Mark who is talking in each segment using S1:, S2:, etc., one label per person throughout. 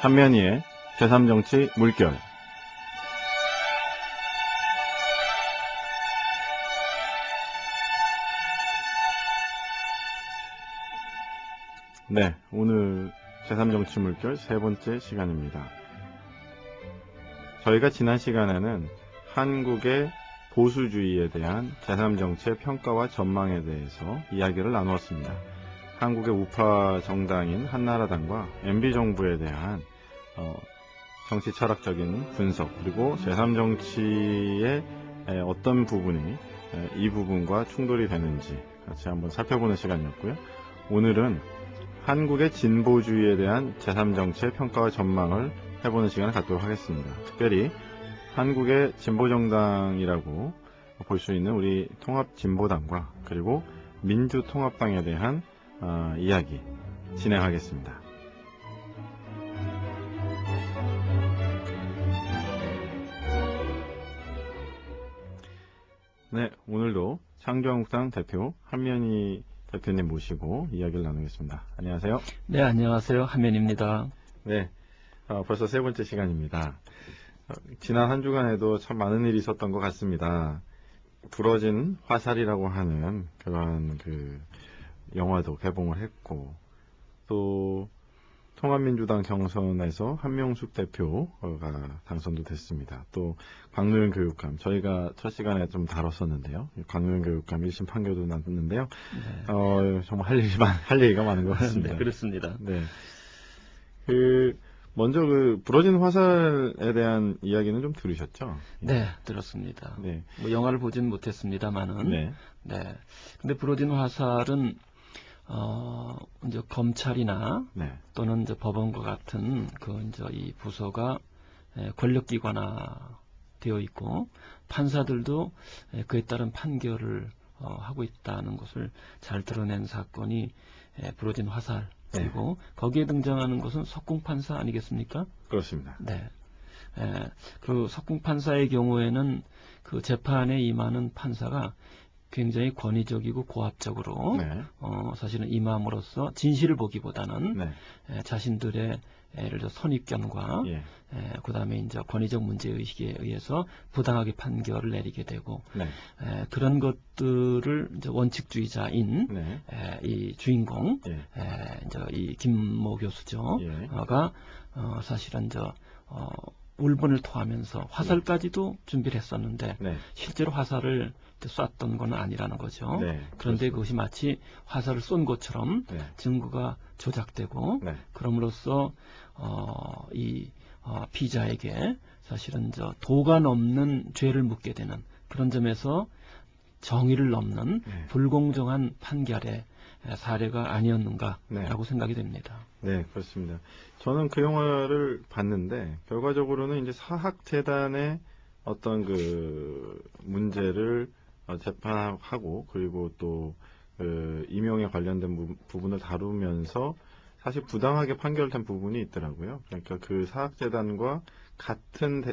S1: 한면희의 제3정치 물결. 네, 오늘 제3정치 물결 세 번째 시간입니다. 저희가 지난 시간에는 한국의 보수주의에 대한 제3정치의 평가와 전망에 대해서 이야기를 나누었습니다. 한국의 우파 정당인 한나라당과 MB정부에 대한 정치 철학적인 분석, 그리고 제3정치의 어떤 부분이 이 부분과 충돌이 되는지 같이 한번 살펴보는 시간이었고요. 오늘은 한국의 진보주의에 대한 제3정치의 평가와 전망을 해보는 시간을 갖도록 하겠습니다. 특별히 한국의 진보정당이라고 볼 수 있는 우리 통합진보당과 그리고 민주통합당에 대한 이야기 진행하겠습니다. 네, 오늘도 창조한국당 대표 한면희 대표님 모시고 이야기를 나누겠습니다. 안녕하세요.
S2: 네, 안녕하세요. 한면입니다.
S1: 네, 벌써 세 번째 시간입니다. 지난 한 주간에도 참 많은 일이 있었던 것 같습니다. 부러진 화살이라고 하는 그런 영화도 개봉을 했고, 또 통합민주당 경선에서 한명숙 대표가 당선도 됐습니다. 또 강노현 교육감, 저희가 첫 시간에 좀 다뤘었는데요. 강노현 교육감 1심 판결도 났는데요. 네. 정말 할 얘기가 많은 것 같습니다.
S2: 네, 그렇습니다.
S1: 네. 먼저 부러진 화살에 대한 이야기는 좀 들으셨죠?
S2: 네, 들었습니다.
S1: 네.
S2: 뭐 영화를 보진 못했습니다만은.
S1: 네.
S2: 네. 근데 부러진 화살은 이제 검찰이나
S1: 네.
S2: 또는 이제 법원과 같은 이제 이 부서가 권력기관화 되어 있고 판사들도 그에 따른 판결을 하고 있다는 것을 잘 드러낸 사건이 부러진 화살. 그리고 거기에 등장하는 것은 석궁판사 아니겠습니까?
S1: 그렇습니다.
S2: 네. 그 석궁판사의 경우에는 그 재판에 임하는 판사가 굉장히 권위적이고 고압적으로
S1: 네.
S2: 사실은 임함으로써 진실을 보기보다는
S1: 네.
S2: 자신들의 예를 들어 선입견과 그다음에 이제 권위적 문제의식에 의해서 부당하게 판결을 내리게 되고
S1: 네.
S2: 그런 것들을 이제 원칙주의자인
S1: 네.
S2: 이 주인공 이제 이 김모 교수죠. 가 사실은 울분을 토하면서 화살까지도 준비를 했었는데 실제로 화살을 쐈던 건 아니라는 거죠. 그런데
S1: 그렇습니다.
S2: 그것이 마치 화살을 쏜 것처럼 증거가 조작되고 그럼으로써 이 피의자에게 사실은 도가 넘는 죄를 묻게 되는 그런 점에서 정의를 넘는 불공정한 판결의 사례가 아니었는가라고 생각이 됩니다.
S1: 네, 그렇습니다. 저는 그 영화를 봤는데 결과적으로는 이제 사학재단의 어떤 문제를 재판하고 그리고 또 임용에 관련된 부분을 다루면서 사실 부당하게 판결된 부분이 있더라고요. 그러니까 그 사학재단과 같은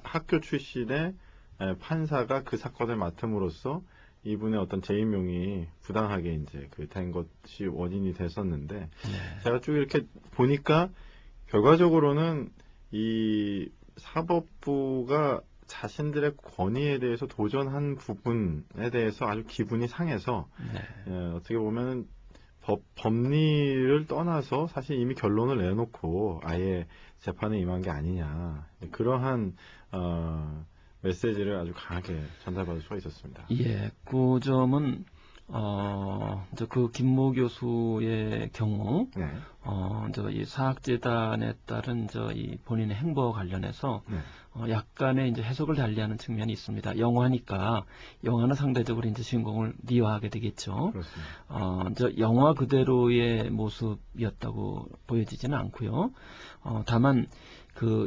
S1: 학교 출신의 판사가 그 사건을 맡음으로써 이분의 어떤 재임용이 부당하게 이제 된 것이 원인이 됐었는데 제가 쭉 이렇게 보니까 결과적으로는 이 사법부가 자신들의 권위에 대해서 도전한 부분에 대해서 아주 기분이 상해서 어떻게 보면 법리를 떠나서 사실 이미 결론을 내놓고 아예 재판에 임한 게 아니냐 그러한 메시지를 아주 강하게 전달받을 수가 있었습니다.
S2: 예, 그 점은 그 김모 교수의 경우 이 사학재단에 따른 이 본인의 행보와 관련해서 약간의 이제 해석을 달리하는 측면이 있습니다. 영화니까 영화는 상대적으로 이제 주인공을 미화하게 되겠죠. 영화 그대로의 모습이었다고 보여지지는 않고요. 다만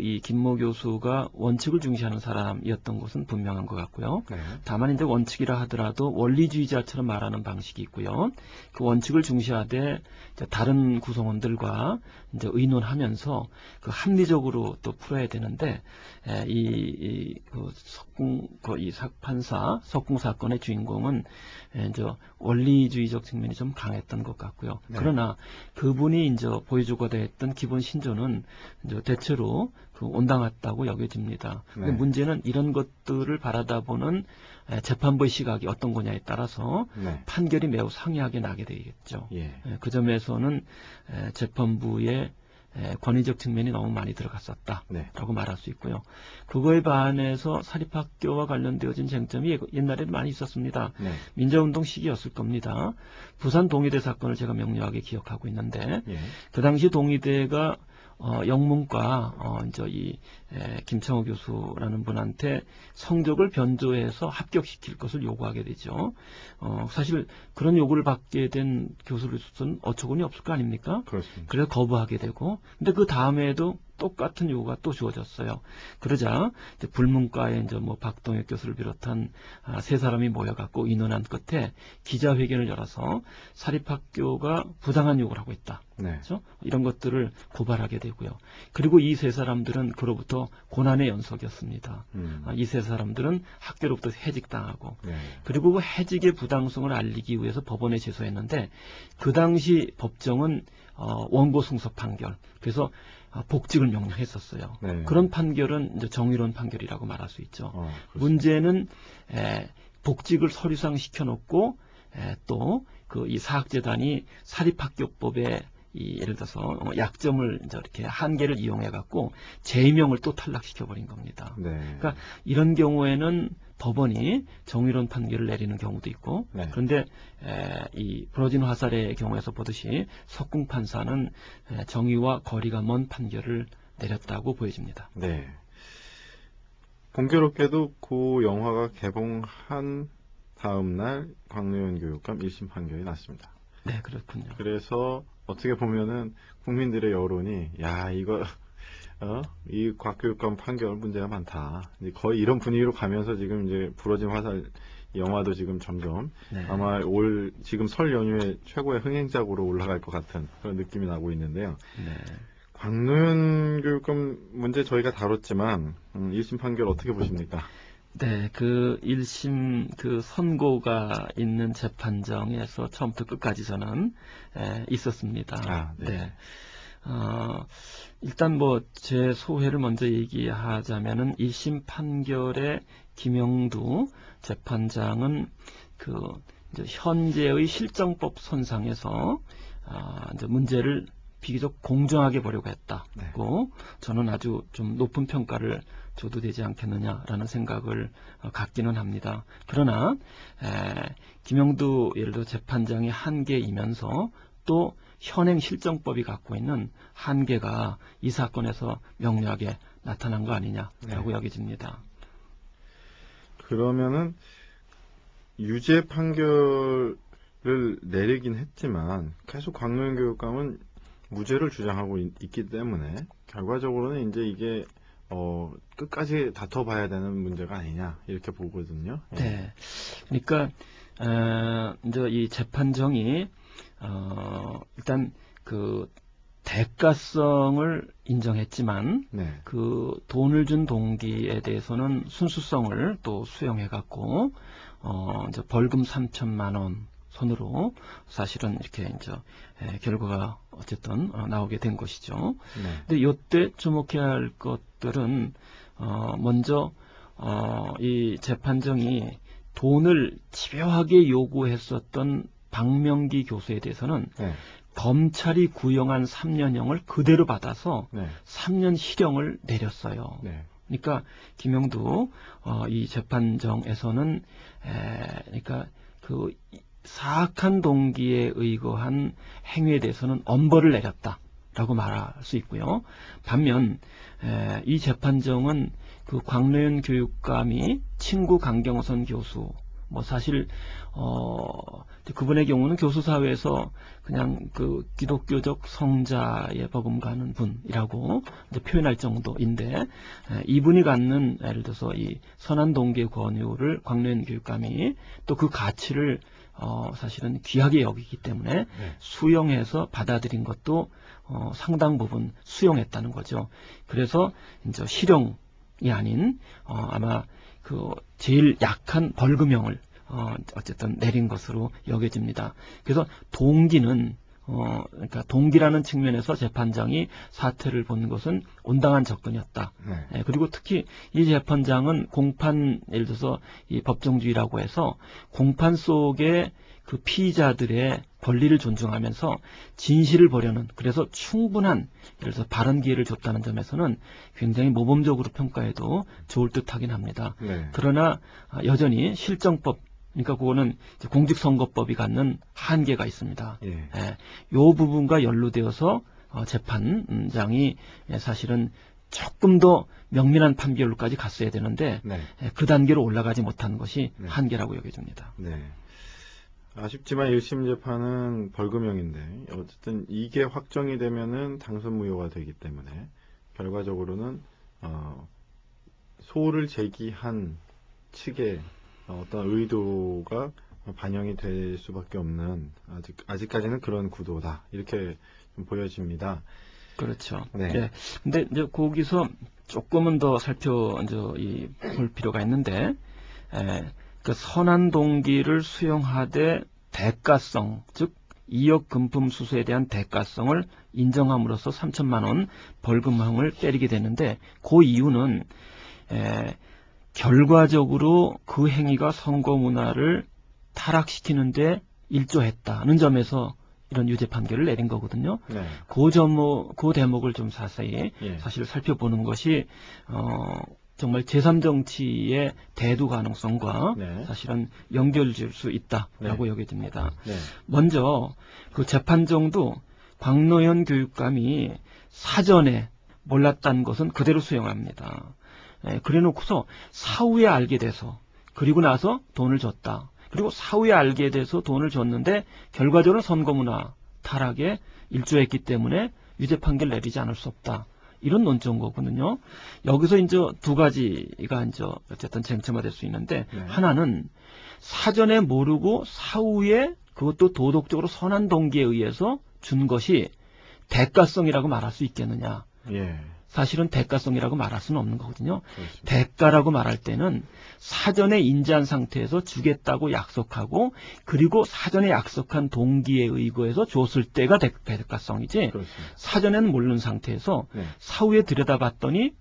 S2: 이 김모 교수가 원칙을 중시하는 사람이었던 것은 분명한 것 같고요.
S1: 네.
S2: 다만 이제 원칙이라 하더라도 원리주의자처럼 말하는 방식이 있고요. 그 원칙을 중시하되 이제 다른 구성원들과 이제 의논하면서 그 합리적으로 또 풀어야 되는데 이 판사 석궁 사건의 주인공은 이제 원리주의적 측면이 좀 강했던 것 같고요.
S1: 네.
S2: 그러나 그분이 이제 보여주고자 했던 기본 신조는 이제 대체로 그 온당했다고 여겨집니다. 근데
S1: 네.
S2: 문제는 이런 것들을 바라다보는 재판부의 시각이 어떤 거냐에 따라서
S1: 네.
S2: 판결이 매우 상이하게 나게 되겠죠.
S1: 예.
S2: 그 점에서는 재판부의 권위적 측면이 너무 많이 들어갔었다라고
S1: 네.
S2: 말할 수 있고요. 그거에 반해서 사립학교와 관련되어진 쟁점이 옛날에도 많이 있었습니다.
S1: 네.
S2: 민주화운동 시기였을 겁니다. 부산 동의대 사건을 제가 명료하게 기억하고 있는데
S1: 예.
S2: 그 당시 동의대가 영문과 김창호 교수라는 분한테 성적을 변조해서 합격시킬 것을 요구하게 되죠. 사실 그런 요구를 받게 된 교수로서는 어처구니 없을 거 아닙니까?
S1: 그렇습니다.
S2: 그래서 거부하게 되고, 근데 그 다음에도 똑같은 요구가 또 주어졌어요. 그러자 이제 불문과에 이제 박동혁 교수를 비롯한 세 사람이 모여갖고 의논한 끝에 기자회견을 열어서 사립학교가 부당한 요구를 하고 있다.
S1: 네.
S2: 그렇죠? 이런 것들을 고발하게 되고요. 그리고 이 세 사람들은 그로부터 고난의 연속이었습니다. 이 세 사람들은 학교로부터 해직당하고,
S1: 네.
S2: 그리고 그 해직의 부당성을 알리기 위해서 법원에 제소했는데 그 당시 법정은 원고 승소 판결, 그래서 복직을 명령했었어요.
S1: 네.
S2: 그런 판결은 이제 정의로운 판결이라고 말할 수 있죠.
S1: 그렇습니다.
S2: 문제는 복직을 서류상 시켜놓고 또 이 사학재단이 사립학교법에 예를 들어서 약점을 이제 이렇게 한계를 이용해 갖고 제명을 또 탈락시켜 버린 겁니다.
S1: 네.
S2: 그러니까 이런 경우에는 법원이 정의로운 판결을 내리는 경우도 있고,
S1: 네.
S2: 그런데 이 부러진 화살의 경우에서 보듯이 석궁 판사는 정의와 거리가 먼 판결을 내렸다고 보여집니다.
S1: 네. 공교롭게도 그 영화가 개봉한 다음 날 광노현 교육감 1심 판결이 났습니다.
S2: 네, 그렇군요.
S1: 그래서 어떻게 보면은 국민들의 여론이 이거 이 곽교육감 판결 문제가 많다. 이제 거의 이런 분위기로 가면서 지금 이제 부러진 화살 영화도 지금 점점
S2: 네.
S1: 아마 지금 설 연휴에 최고의 흥행작으로 올라갈 것 같은 그런 느낌이 나고 있는데요.
S2: 네.
S1: 광노현 교육감 문제 저희가 다뤘지만 1심 판결 어떻게 보십니까?
S2: 네, 그 1심 그 선고가 있는 재판정에서 처음부터 끝까지 저는 있었습니다.
S1: 네.
S2: 일단 제 소회를 먼저 얘기하자면은 1심 판결의 김영두 재판장은 이제 현재의 실정법 선상에서 이제 문제를 비교적 공정하게 보려고 했다고 저는 아주 좀 높은 평가를 줘도 되지 않겠느냐라는 생각을 갖기는 합니다. 그러나 김영두 예를 들어 재판장의 한계이면서 또 현행 실정법이 갖고 있는 한계가 이 사건에서 명료하게 나타난 거 아니냐라고 여겨집니다.
S1: 그러면은 유죄 판결을 내리긴 했지만 계속 광노현 교육감은 무죄를 주장하고 있기 때문에 결과적으로는 이제 이게 끝까지 다퉈봐야 되는 문제가 아니냐 이렇게 보거든요.
S2: 네, 그러니까 이제 이 재판정이 일단 그 대가성을 인정했지만
S1: 네.
S2: 그 돈을 준 동기에 대해서는 순수성을 또 수용해 갖고 이제 벌금 3천만 원 선으로 사실은 이렇게 이제 결과가 어쨌든 나오게 된 것이죠.
S1: 네.
S2: 근데 이때 주목해야 할 것들은 먼저 이 재판정이 돈을 집요하게 요구했었던 박명기 교수에 대해서는
S1: 네.
S2: 검찰이 구형한 3년형을 그대로 받아서
S1: 네.
S2: 3년 실형을 내렸어요.
S1: 네.
S2: 그러니까 김영두 이 재판정에서는 그러니까 그 사악한 동기에 의거한 행위에 대해서는 엄벌을 내렸다라고 말할 수 있고요. 반면 이 재판정은 그 광노현 교육감이 친구 강경선 교수 뭐 사실 그분의 경우는 교수사회에서 그냥 그 기독교적 성자에 버금가는 분이라고 이제 표현할 정도인데, 이분이 갖는 예를 들어서 이 선한 동기의 권유를 광노현 교육감이 또 그 가치를 사실은 귀하게 여기기 때문에
S1: 네.
S2: 수용해서 받아들인 것도 상당 부분 수용했다는 거죠. 그래서 이제 실형이 아닌 아마 그 제일 약한 벌금형을 어쨌든 내린 것으로 여겨집니다. 그래서 동기는 그러니까 동기라는 측면에서 재판장이 사퇴를 본 것은 온당한 접근이었다.
S1: 네.
S2: 그리고 특히 이 재판장은 공판, 예를 들어서 이 법정주의라고 해서 공판 속에 그 피의자들의 권리를 존중하면서 진실을 보려는, 그래서 충분한 예를 들어서 발언 기회를 줬다는 점에서는 굉장히 모범적으로 평가해도 좋을 듯하긴 합니다.
S1: 네.
S2: 그러나 여전히 실정법, 그러니까 그거는 공직선거법이 갖는 한계가 있습니다.
S1: 예.
S2: 요 부분과 연루되어서 재판장이 사실은 조금 더 명민한 판결로까지 갔어야 되는데
S1: 네.
S2: 그 단계로 올라가지 못한 것이
S1: 네.
S2: 한계라고 여겨집니다.
S1: 네. 아쉽지만 1심 재판은 벌금형인데 어쨌든 이게 확정이 되면은 당선 무효가 되기 때문에 결과적으로는 소를 제기한 측의 어떤 의도가 반영이 될 수밖에 없는 아직까지는 그런 구도다 이렇게 좀 보여집니다.
S2: 그렇죠.
S1: 네.
S2: 네. 근데 이제 거기서 조금은 더 볼 필요가 있는데, 그 선한 동기를 수용하되 대가성, 즉 2억 금품 수수에 대한 대가성을 인정함으로써 3천만 원 벌금형을 때리게 되는데, 그 이유는 결과적으로 그 행위가 선거 문화를 타락시키는데 일조했다는 점에서 이런 유죄 판결을 내린 거거든요.
S1: 네.
S2: 그 대목을 좀 자세히
S1: 예.
S2: 사실 살펴보는 것이 정말 제3정치의 대두 가능성과
S1: 네.
S2: 사실은 연결될 수 있다라고
S1: 네.
S2: 여겨집니다.
S1: 네.
S2: 먼저 그 재판정도 광노현 교육감이 사전에 몰랐다는 것은 그대로 수용합니다. 그래놓고서 사후에 알게 돼서, 그리고 나서 돈을 줬다. 그리고 사후에 알게 돼서 돈을 줬는데 결과적으로 선거문화 타락에 일조했기 때문에 유죄 판결 내리지 않을 수 없다. 이런 논조인 거거든요. 여기서 이제 두 가지가 이제 어쨌든 쟁점화될 수 있는데,
S1: 네.
S2: 하나는 사전에 모르고 사후에 그것도 도덕적으로 선한 동기에 의해서 준 것이 대가성이라고 말할 수 있겠느냐.
S1: 예.
S2: 사실은 대가성이라고 말할 수는 없는 거거든요.
S1: 그렇습니다.
S2: 대가라고 말할 때는 사전에 인지한 상태에서 주겠다고 약속하고, 그리고 사전에 약속한 동기에 의거해서 줬을 때가 대가성이지,
S1: 그렇습니다.
S2: 사전에는 모르는 상태에서
S1: 네.
S2: 사후에 들여다봤더니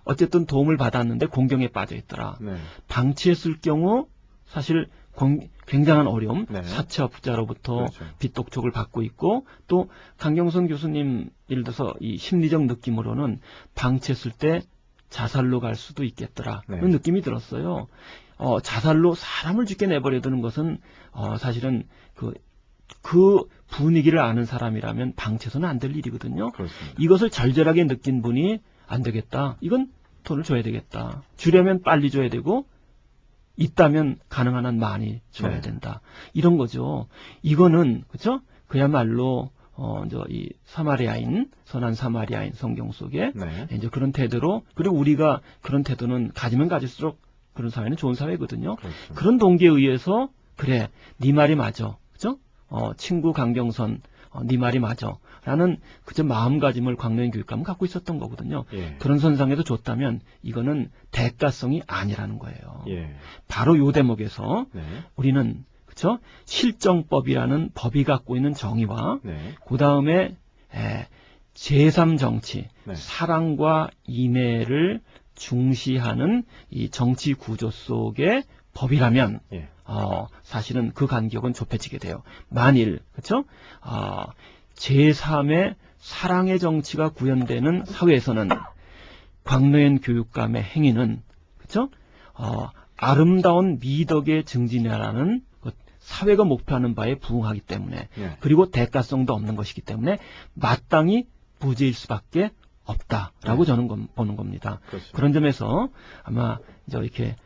S2: 어쨌든 도움을 받았는데 공경에 빠져 있더라.
S1: 네.
S2: 방치했을 경우 사실 굉장한 어려움,
S1: 네.
S2: 사채업자로부터
S1: 그렇죠.
S2: 빚독촉을 받고 있고, 또 강경선 교수님 예를 들어서 이 심리적 느낌으로는 방치했을 때 자살로 갈 수도 있겠더라는
S1: 네.
S2: 느낌이 들었어요. 자살로 사람을 죽게 내버려두는 것은 사실은 그 분위기를 아는 사람이라면 방치해서는 안 될 일이거든요.
S1: 그렇습니다.
S2: 이것을 절절하게 느낀 분이 안 되겠다. 이건 돈을 줘야 되겠다. 주려면 빨리 줘야 되고, 있다면 가능한 한 많이 줘야
S1: 네.
S2: 된다. 이런 거죠. 이거는 그죠? 그야말로 이 선한 사마리아인 성경 속에
S1: 네.
S2: 이제 그런 태도로, 그리고 우리가 그런 태도는 가지면 가질수록 그런 사회는 좋은 사회거든요.
S1: 그렇죠.
S2: 그런 동기에 의해서 그래, 네 말이 맞아. 그죠? 친구 강경선, 네 말이 맞아. 라는 그저 마음가짐을 광노현 교육감은 갖고 있었던 거거든요.
S1: 예.
S2: 그런 선상에서 줬다면 이거는 대가성이 아니라는 거예요.
S1: 예.
S2: 바로 요 대목에서
S1: 네.
S2: 우리는 그쵸? 실정법이라는 법이 갖고 있는 정의와
S1: 네.
S2: 그 다음에 제3정치,
S1: 네.
S2: 사랑과 인애를 중시하는 이 정치 구조 속의 법이라면
S1: 예.
S2: 사실은 그 간격은 좁혀지게 돼요. 만일 그쵸? 제3의 사랑의 정치가 구현되는 사회에서는 광노현 교육감의 행위는 그쵸? 아름다운 미덕의 증진이라는 사회가 목표하는 바에 부응하기 때문에,
S1: 예.
S2: 그리고 대가성도 없는 것이기 때문에 마땅히 부재일 수밖에 없다라고
S1: 네.
S2: 저는 보는 겁니다.
S1: 그렇습니다.
S2: 그런 점에서 아마 이제 이렇게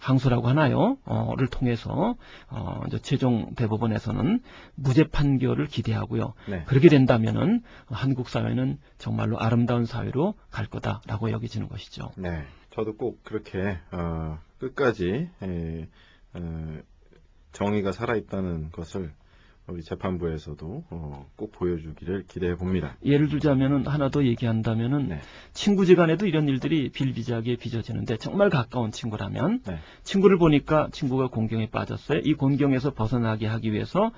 S2: 항소라고 하나요? 를 통해서 이제 최종 대법원에서는 무죄 판결을 기대하고요.
S1: 네.
S2: 그렇게 된다면은 한국 사회는 정말로 아름다운 사회로 갈 거다라고 여겨지는 것이죠.
S1: 네. 저도 꼭 그렇게 끝까지 정의가 살아있다는 것을 우리 재판부에서도 꼭 보여주기를 기대해 봅니다.
S2: 예를 들자면은 하나 더 얘기한다면은
S1: 네.
S2: 친구지간에도 이런 일들이 비일비재하게 빚어지는데 정말 가까운 친구라면
S1: 네.
S2: 친구를 보니까 친구가 곤경에 빠졌어요. 이 곤경에서 벗어나게 하기 위해서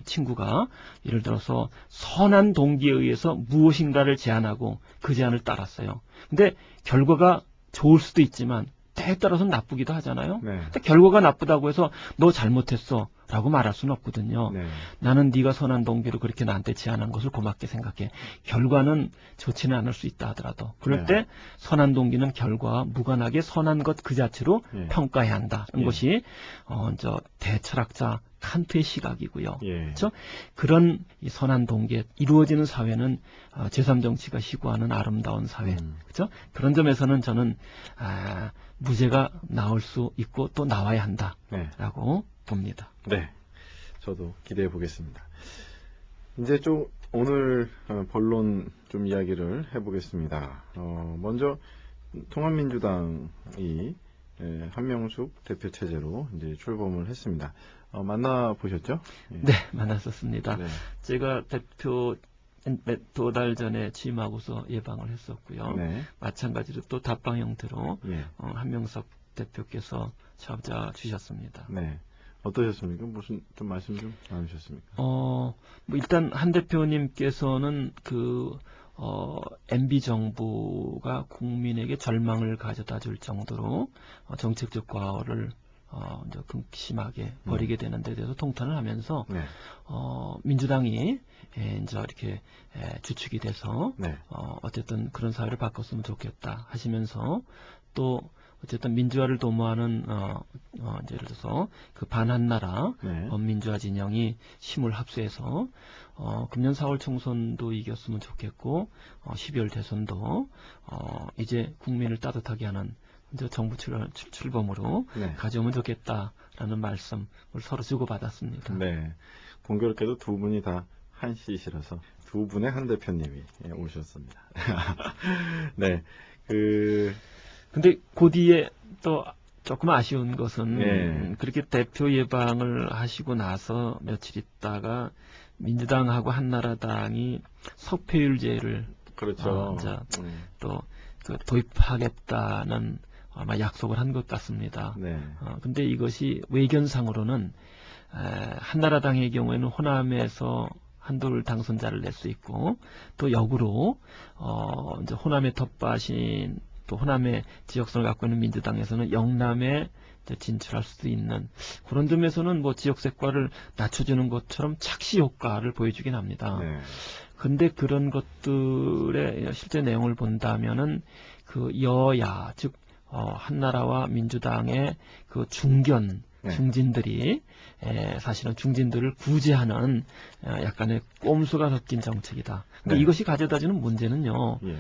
S2: 친구가 예를 들어서 선한 동기에 의해서 무엇인가를 제안하고 그 제안을 따랐어요. 근데 결과가 좋을 수도 있지만 때에 따라서는 나쁘기도 하잖아요.
S1: 네.
S2: 근데 결과가 나쁘다고 해서 너 잘못했어 라고 말할 수는 없거든요.
S1: 네.
S2: 나는 네가 선한 동기로 그렇게 나한테 제안한 것을 고맙게 생각해. 결과는 좋지는 않을 수 있다 하더라도 그럴
S1: 네.
S2: 때 선한 동기는 결과와 무관하게 선한 것 그 자체로
S1: 예.
S2: 평가해야 한다는
S1: 예.
S2: 것이 대철학자 칸트의 시각이고요.
S1: 예.
S2: 그렇죠? 그런 이 선한 동기에 이루어지는 사회는 제3정치가 시구하는 아름다운 사회. 그렇죠? 그런 점에서는 저는 무죄가 나올 수 있고 또 나와야 한다라고 봅니다.
S1: 네. 저도 기대해 보겠습니다. 이제 좀 오늘 본론 좀 이야기를 해보겠습니다. 먼저 통합민주당이 한명숙 대표 체제로 이제 출범을 했습니다. 만나 보셨죠?
S2: 네, 만났었습니다.
S1: 네.
S2: 제가 대표 두 달 전에 취임하고서 예방을 했었고요.
S1: 네.
S2: 마찬가지로 또 답방 형태로
S1: 예.
S2: 한명숙 대표께서 찾아 주셨습니다.
S1: 네. 어떠셨습니까? 무슨 좀 말씀 좀 나누셨습니까?
S2: 뭐 일단 한 대표님께서는 MB 정부가 국민에게 절망을 가져다 줄 정도로 정책적 과오를 이제 극심하게 벌이게 되는 데 대해서 통탄을 하면서
S1: 네.
S2: 민주당이 이제 이렇게 주축이 돼서
S1: 네.
S2: 어쨌든 그런 사회를 바꿨으면 좋겠다 하시면서 또 어쨌든 민주화를 도모하는 이제 예를 들어서 그 반한나라
S1: 네.
S2: 범민주화 진영이 힘을 합세해서 금년 4월 총선도 이겼으면 좋겠고 12월 대선도 이제 국민을 따뜻하게 하는 이제 정부 출범으로
S1: 네.
S2: 가져오면 좋겠다라는 말씀을 서로 주고받았습니다.
S1: 네. 공교롭게도 두 분이 다 한시시라서 두 분의 한 대표님이 오셨습니다. 네.
S2: 근데 그 뒤에 또 조금 아쉬운 것은
S1: 네.
S2: 그렇게 대표 예방을 하시고 나서 며칠 있다가 민주당하고 한나라당이 석패율제를
S1: 그렇죠.
S2: 이제 또 도입하겠다는 아마 약속을 한 것 같습니다.
S1: 네.
S2: 근데 이것이 외견상으로는 한나라당의 경우에는 호남에서 한돌 당선자를 낼 수 있고 또 역으로 이제 호남의 텃밭인 또 호남의 지역성을 갖고 있는 민주당에서는 영남에 진출할 수도 있는 그런 점에서는 뭐 지역 색깔을 낮춰주는 것처럼 착시 효과를 보여주긴 합니다.
S1: 네.
S2: 근데 그런 것들의 실제 내용을 본다면은 그 여야 즉 한나라와 민주당의 그 중견
S1: 네.
S2: 중진들이 사실은 중진들을 구제하는 약간의 꼼수가 섞인 정책이다. 근데
S1: 네.
S2: 이것이 가져다주는 문제는요.
S1: 예.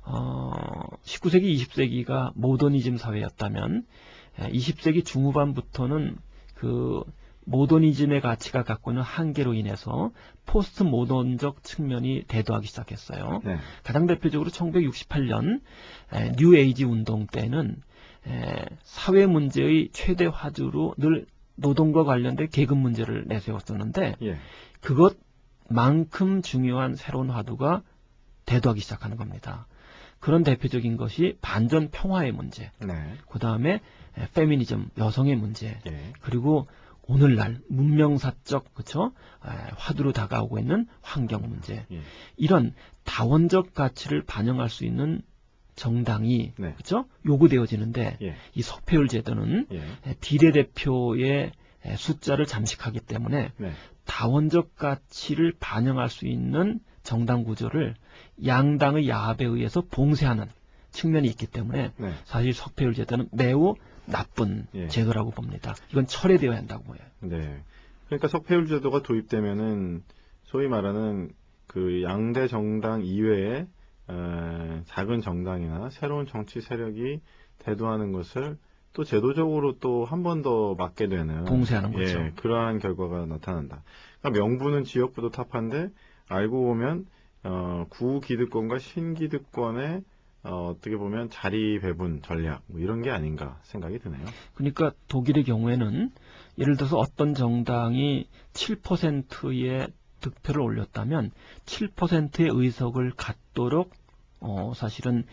S2: 19세기, 20세기가 모더니즘 사회였다면 20세기 중후반부터는 그 모더니즘의 가치가 갖고 있는 한계로 인해서 포스트 모던적 측면이 대두하기 시작했어요.
S1: 네.
S2: 가장 대표적으로 1968년 뉴 에이지 운동 때는 사회 문제의 최대 화두로 늘 노동과 관련된 계급 문제를 내세웠었는데
S1: 예.
S2: 그것만큼 중요한 새로운 화두가 대두하기 시작하는 겁니다. 그런 대표적인 것이 반전 평화의 문제,
S1: 네.
S2: 그 다음에 페미니즘, 여성의 문제,
S1: 예.
S2: 그리고 오늘날 문명사적 그쵸? 화두로 다가오고 있는 환경 문제,
S1: 예.
S2: 이런 다원적 가치를 반영할 수 있는 정당이
S1: 네.
S2: 그쵸? 요구되어지는데
S1: 예.
S2: 이 석패율 제도는
S1: 예.
S2: 비례대표의 숫자를 잠식하기 때문에
S1: 네.
S2: 다원적 가치를 반영할 수 있는 정당 구조를 양당의 야합에 의해서 봉쇄하는 측면이 있기 때문에
S1: 네.
S2: 사실 석패율 제도는 매우 나쁜
S1: 예.
S2: 제도라고 봅니다. 이건 철회되어야 한다고 보여요.
S1: 네. 그러니까 석패율 제도가 도입되면은 소위 말하는 그 양대 정당 이외에 작은 정당이나 새로운 정치 세력이 대두하는 것을 또 제도적으로 또 한 번 더 맞게 되는
S2: 봉쇄하는 거죠.
S1: 예, 그러한 결과가 나타난다. 그러니까 명분은 지역구도 타파인데 알고 보면 구기득권과 신기득권의 어떻게 보면 자리 배분 전략 뭐 이런 게 아닌가 생각이 드네요.
S2: 그러니까 독일의 경우에는 예를 들어서 어떤 정당이 7%의 득표를 올렸다면 7%의 의석을 갖도록 사실은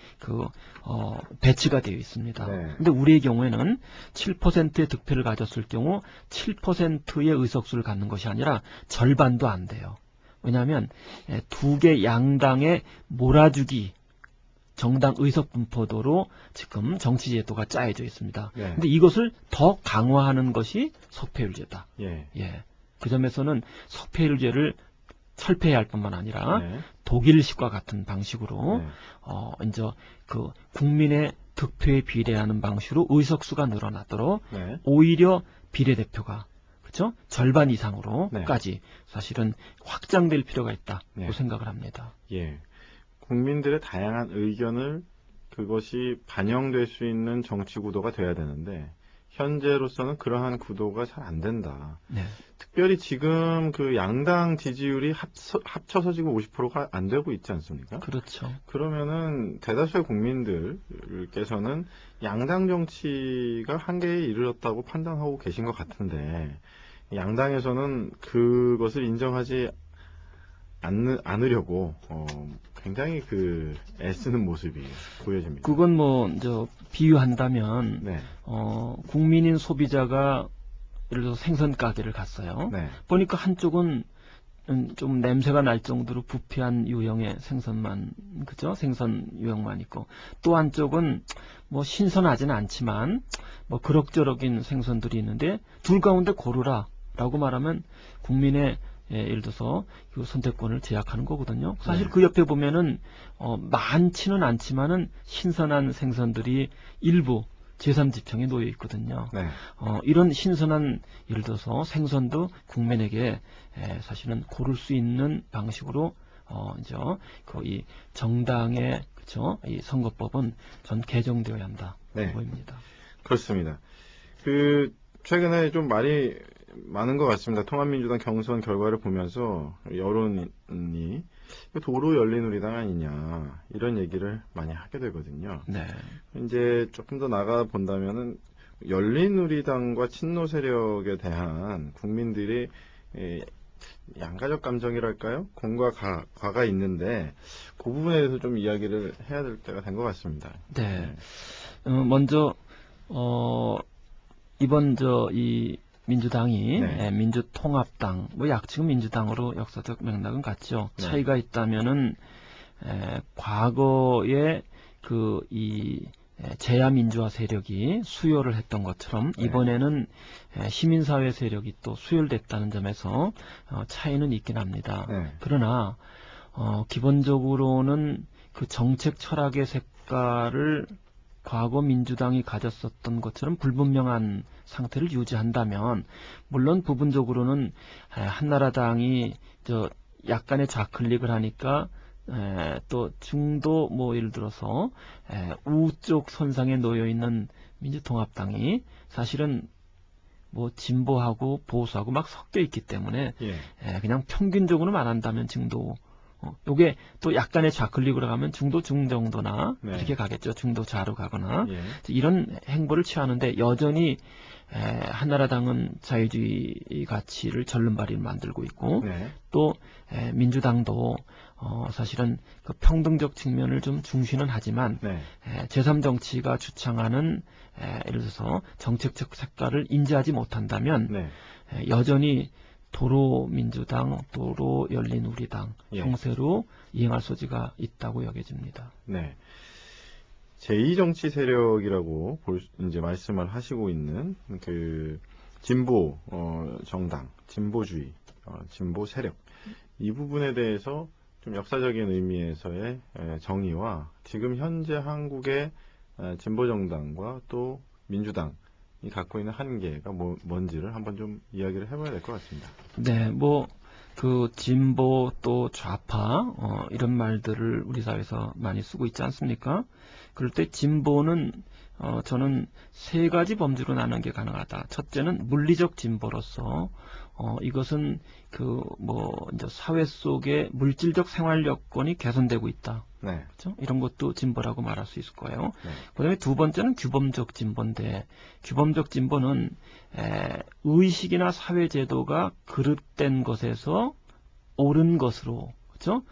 S2: 배치가 되어 있습니다.
S1: 네.
S2: 근데 우리의 경우에는 7%의 득표를 가졌을 경우 7%의 의석수를 갖는 것이 아니라 절반도 안 돼요. 왜냐하면 두 개 양당의 몰아주기 정당 의석 분포도로 지금 정치 제도가 짜여져 있습니다.
S1: 네.
S2: 근데 이것을 더 강화하는 것이 석패율제다.
S1: 예.
S2: 예. 그 점에서는 석패율제를 철폐해야 할 뿐만 아니라
S1: 네.
S2: 독일식과 같은 방식으로
S1: 네.
S2: 이제 그 국민의 득표에 비례하는 방식으로 의석수가 늘어나도록
S1: 네.
S2: 오히려 비례대표가 그렇죠? 절반 이상으로까지
S1: 네.
S2: 사실은 확장될 필요가 있다고
S1: 네.
S2: 생각을 합니다.
S1: 예. 국민들의 다양한 의견을 그것이 반영될 수 있는 정치 구도가 돼야 되는데 현재로서는 그러한 구도가 잘 안 된다.
S2: 네.
S1: 특별히 지금 그 양당 지지율이 합쳐서 지금 50%가 안 되고 있지 않습니까?
S2: 그렇죠.
S1: 그러면은 대다수의 국민들께서는 양당 정치가 한계에 이르렀다고 판단하고 계신 것 같은데 양당에서는 그것을 인정하지 않으려고 굉장히 애쓰는 모습이 보여집니다.
S2: 그건 비유한다면
S1: 네.
S2: 국민인 소비자가 예를 들어서 생선 가게를 갔어요.
S1: 네.
S2: 보니까 한쪽은 좀 냄새가 날 정도로 부패한 유형의 생선만 그죠? 생선 유형만 있고 또 한쪽은 뭐 신선하지는 않지만 뭐 그럭저럭인 생선들이 있는데 둘 가운데 고르라라고 말하면 국민의 예를 들어서 그 선택권을 제약하는 거거든요. 사실
S1: 네.
S2: 그 옆에 보면은 많지는 않지만은 신선한 생선들이 일부 제3지평에 놓여 있거든요.
S1: 네.
S2: 이런 신선한 예를 들어서 생선도 국민에게 사실은 고를 수 있는 방식으로 이제 이 정당의 그렇죠? 이 선거법은 전 개정되어야 한다
S1: 네.
S2: 보입니다.
S1: 그렇습니다. 최근에 좀 말이 많은 것 같습니다. 통합민주당 경선 결과를 보면서 여론이 도로 열린우리당 아니냐 이런 얘기를 많이 하게 되거든요.
S2: 네.
S1: 이제 조금 더 나가 본다면은 열린우리당과 친노 세력에 대한 국민들이 양가적 감정이랄까요? 공과 과가 있는데 그 부분에 대해서 좀 이야기를 해야 될 때가 된 것 같습니다.
S2: 네. 먼저 이번 이 민주당이
S1: 네.
S2: 민주통합당, 뭐 약칭 민주당으로 역사적 맥락은 같죠.
S1: 네.
S2: 차이가 있다면은 과거에 이 제야민주화 세력이 수요를 했던 것처럼
S1: 네.
S2: 이번에는 시민사회 세력이 또 수혈됐다는 점에서 차이는 있긴 합니다.
S1: 네.
S2: 그러나 기본적으로는 그 정책 철학의 색깔을 과거 민주당이 가졌었던 것처럼 불분명한 상태를 유지한다면 물론 부분적으로는 한나라당이 약간의 좌클릭을 하니까 또 중도 예를 들어서 우쪽 선상에 놓여 있는 민주통합당이 사실은 진보하고 보수하고 막 섞여 있기 때문에
S1: 예.
S2: 그냥 평균적으로 말한다면 중도 요게 또 약간의 좌클릭으로 가면 중도 중정도나
S1: 네.
S2: 이렇게 가겠죠. 중도 좌로 가거나
S1: 예.
S2: 이런 행보를 취하는데 여전히 한나라당은 자유주의 가치를 절름발이를 만들고 있고
S1: 네.
S2: 또 민주당도 사실은 그 평등적 측면을 좀 중시는 하지만
S1: 네.
S2: 제3정치가 주창하는 예를 들어서 정책적 색깔을 인지하지 못한다면
S1: 네.
S2: 여전히 도로민주당, 도로열린우리당
S1: 예.
S2: 형태로 이행할 소지가 있다고 여겨집니다.
S1: 네. 제2정치 세력이라고 이제 말씀을 하시고 있는 진보 정당, 진보주의, 진보 세력 이 부분에 대해서 좀 역사적인 의미에서의 정의와 지금 현재 한국의 진보 정당과 또 민주당이 갖고 있는 한계가 뭔지를 한번 좀 이야기를 해봐야 될 것 같습니다.
S2: 네, 그 진보 또 좌파 이런 말들을 우리 사회에서 많이 쓰고 있지 않습니까? 그럴 때 진보는 저는 세 가지 범주로 나누는 게 가능하다. 첫째는 물리적 진보로서 이것은 이제 사회 속의 물질적 생활 여건이 개선되고 있다.
S1: 네.
S2: 그렇죠? 이런 것도 진보라고 말할 수 있을 거예요.
S1: 네.
S2: 그다음에 두 번째는 규범적 진보인데, 규범적 진보는 의식이나 사회 제도가 그릇된 것에서 옳은 것으로, 그렇죠?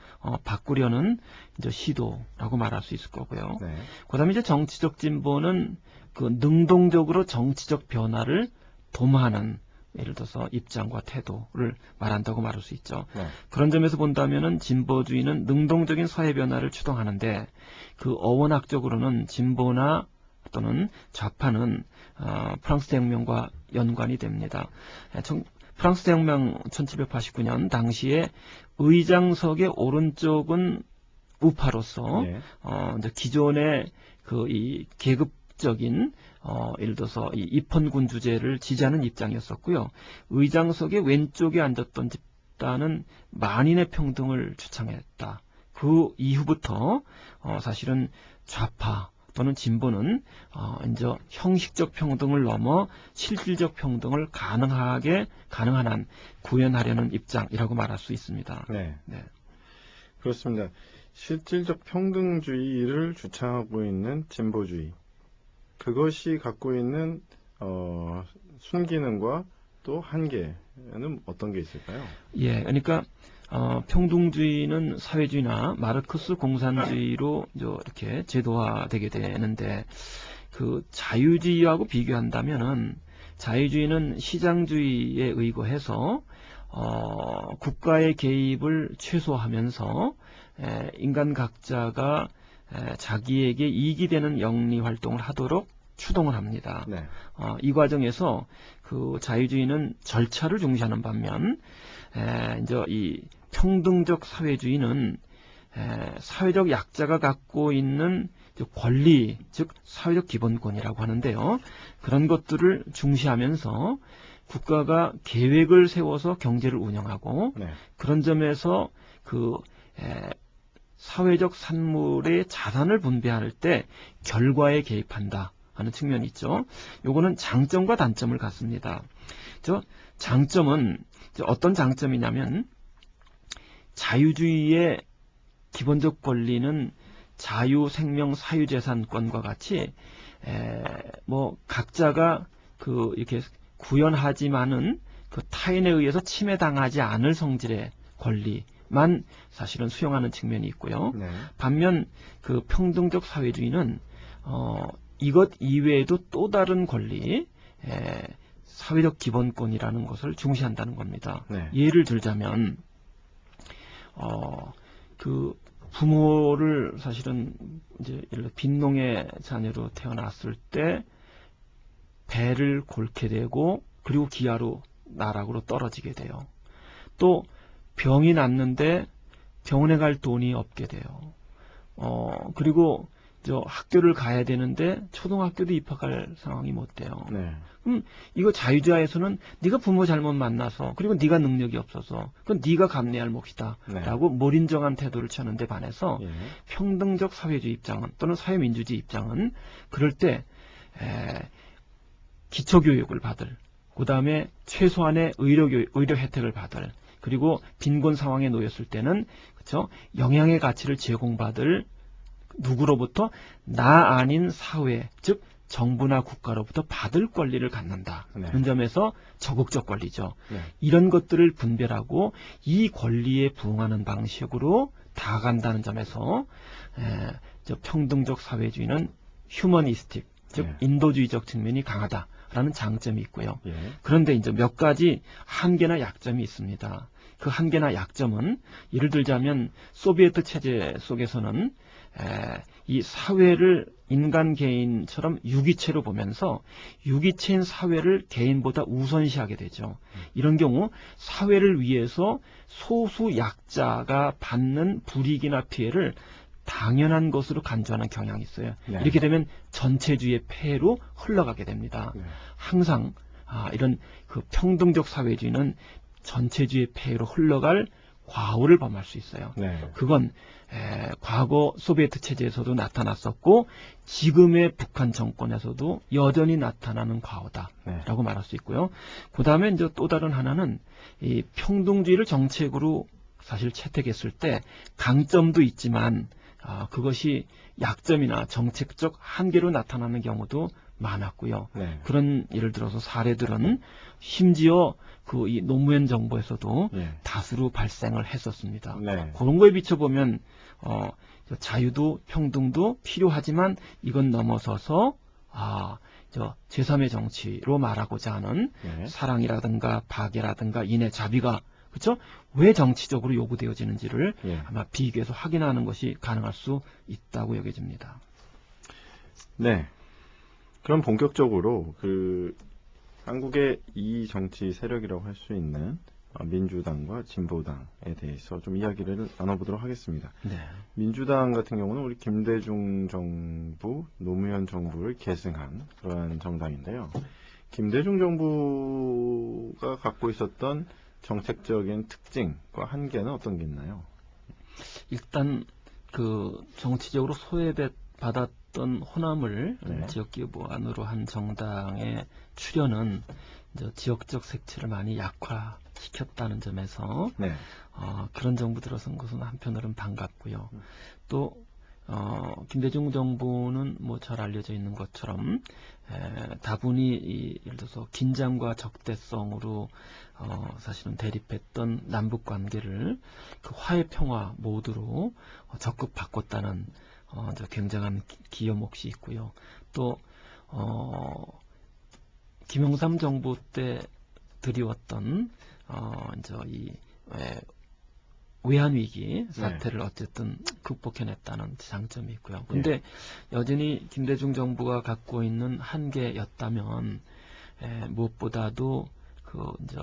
S2: 바꾸려는 이제 시도라고 말할 수 있을 거고요.
S1: 네.
S2: 그다음에 이제 정치적 진보는 능동적으로 정치적 변화를 도모하는, 예를 들어서 입장과 태도를 말한다고 말할 수 있죠.
S1: 네.
S2: 그런 점에서 본다면은 진보주의는 능동적인 사회 변화를 추동하는데, 그 어원학적으로는 진보나 또는 좌파는 프랑스 대혁명과 연관이 됩니다. 프랑스 대혁명 1789년 당시에 의장석의 오른쪽은 우파로서
S1: 예.
S2: 이제 기존의 이 계급적인 예를 들어서 이 입헌군 주제를 지지하는 입장이었었고요. 의장석의 왼쪽에 앉았던 집단은 만인의 평등을 주창했다. 그 이후부터 사실은 좌파 또는 진보는 이제 형식적 평등을 넘어 실질적 평등을 가능한 한 구현하려는 입장이라고 말할 수 있습니다.
S1: 네.
S2: 네.
S1: 그렇습니다. 실질적 평등주의를 주창하고 있는 진보주의. 그것이 갖고 있는 순기능과 또 한계는 어떤 게 있을까요?
S2: 예, 그러니까 평등주의는 사회주의나 마르크스 공산주의로 이렇게 제도화되게 되는데, 그 자유주의하고 비교한다면은 자유주의는 시장주의에 의거해서 국가의 개입을 최소화하면서 인간 각자가 자기에게 이익이 되는 영리 활동을 하도록 추동을 합니다.
S1: 네.
S2: 이 과정에서 그 자유주의는 절차를 중시하는 반면, 이제 이 평등적 사회주의는 사회적 약자가 갖고 있는 권리, 즉 사회적 기본권이라고 하는데요. 그런 것들을 중시하면서 국가가 계획을 세워서 경제를 운영하고,
S1: 네.
S2: 그런 점에서 사회적 산물의 자산을 분배할 때 결과에 개입한다 하는 측면이 있죠. 요거는 장점과 단점을 갖습니다. 장점은 어떤 장점이냐면, 자유주의의 기본적 권리는 자유, 생명, 사유재산권과 같이 각자가 이렇게 구현하지만은 그 타인에 의해서 침해당하지 않을 성질의 권리만 사실은 수용하는 측면이 있고요.
S1: 네.
S2: 반면 그 평등적 사회주의는 이것 이외에도 또 다른 권리, 사회적 기본권이라는 것을 중시한다는 겁니다.
S1: 네.
S2: 예를 들자면 그 부모를 사실은 이제 예를 들어 빈농의 자녀로 태어났을 때 배를 골게 되고, 그리고 기아로 나락으로 떨어지게 돼요. 또 병이 났는데 병원에 갈 돈이 없게 돼요. 그리고 학교를 가야 되는데 초등학교도 입학할 상황이 못 돼요.
S1: 네.
S2: 그럼 이거 자유주의에서는 네가 부모 잘못 만나서, 그리고 네가 능력이 없어서 그건 네가 감내할 몫이다 라고 몰인정한 태도를 취하는 데 반해서,
S1: 예.
S2: 평등적 사회주의 입장은, 또는 사회민주주의 입장은 그럴 때 기초교육을 받을, 그 다음에 최소한의 의료 혜택을 받을, 그리고 빈곤 상황에 놓였을 때는 그렇죠, 영양의 가치를 제공받을 누구로부터? 나 아닌 사회, 즉 정부나 국가로부터 받을 권리를 갖는다.
S1: 네.
S2: 그런 점에서 적극적 권리죠.
S1: 네.
S2: 이런 것들을 분별하고 이 권리에 부응하는 방식으로 다가간다는 점에서 평등적 사회주의는 휴머니스틱, 즉
S1: 네.
S2: 인도주의적 측면이 강하다라는 장점이 있고요.
S1: 예.
S2: 그런데 이제 몇 가지 한계나 약점이 있습니다. 그 한계나 약점은, 예를 들자면 소비에트 체제 속에서는 이 사회를 인간 개인처럼 유기체로 보면서 유기체인 사회를 개인보다 우선시하게 되죠. 이런 경우 사회를 위해서 소수 약자가 받는 불이익이나 피해를 당연한 것으로 간주하는 경향이 있어요.
S1: 네.
S2: 이렇게 되면 전체주의의 폐해로 흘러가게 됩니다.
S1: 네.
S2: 항상 이런 그 평등적 사회주의는 전체주의 폐해로 흘러갈 과오를 범할 수 있어요.
S1: 네.
S2: 그건 과거 소비에트 체제에서도 나타났었고 지금의 북한 정권에서도 여전히 나타나는 과오다라고 말할 수 있고요. 그 다음에 이제 또 다른 하나는 이 평등주의를 정책으로 사실 채택했을 때 강점도 있지만 그것이 약점이나 정책적 한계로 나타나는 경우도 많았고요.
S1: 네.
S2: 그런 예를 들어서 사례들은 심지어 그 이 노무현 정부에서도
S1: 예.
S2: 다수로 발생을 했었습니다.
S1: 네.
S2: 그런 거에 비춰보면 자유도 평등도 필요하지만 이건 넘어서서 제3의 정치로 말하고자 하는
S1: 네.
S2: 사랑이라든가 박애라든가 인의 자비가 그렇죠? 왜 정치적으로 요구되어지는지를
S1: 예.
S2: 아마 비교해서 확인하는 것이 가능할 수 있다고 여겨집니다.
S1: 네. 그럼 본격적으로 한국의 이 정치 세력이라고 할 수 있는 민주당과 진보당에 대해서 좀 이야기를 나눠보도록 하겠습니다.
S2: 네.
S1: 민주당 같은 경우는 우리 김대중 정부, 노무현 정부를 계승한 그러한 정당인데요. 김대중 정부가 갖고 있었던 정책적인 특징과 한계는 어떤 게 있나요?
S2: 일단 그 정치적으로 소외받았던 호남을
S1: 네.
S2: 지역기부 안으로 한 정당의 출현은 이제 지역적 색채를 많이 약화시켰다는 점에서
S1: 네.
S2: 그런 정부 들어선 것은 한편으로는 반갑고요. 또 김대중 정부는 뭐 잘 알려져 있는 것처럼 다분히 예를 들어서 긴장과 적대성으로 사실은 대립했던 남북 관계를 그 화해 평화 모드로 적극 바꿨다는 굉장한 기여 몫이 있고요. 또 김영삼 정부 때 드리웠던 이제 이 외환위기 사태를 어쨌든 극복해냈다는 장점이 있고요. 근데 여전히 김대중 정부가 갖고 있는 한계였다면 무엇보다도 이제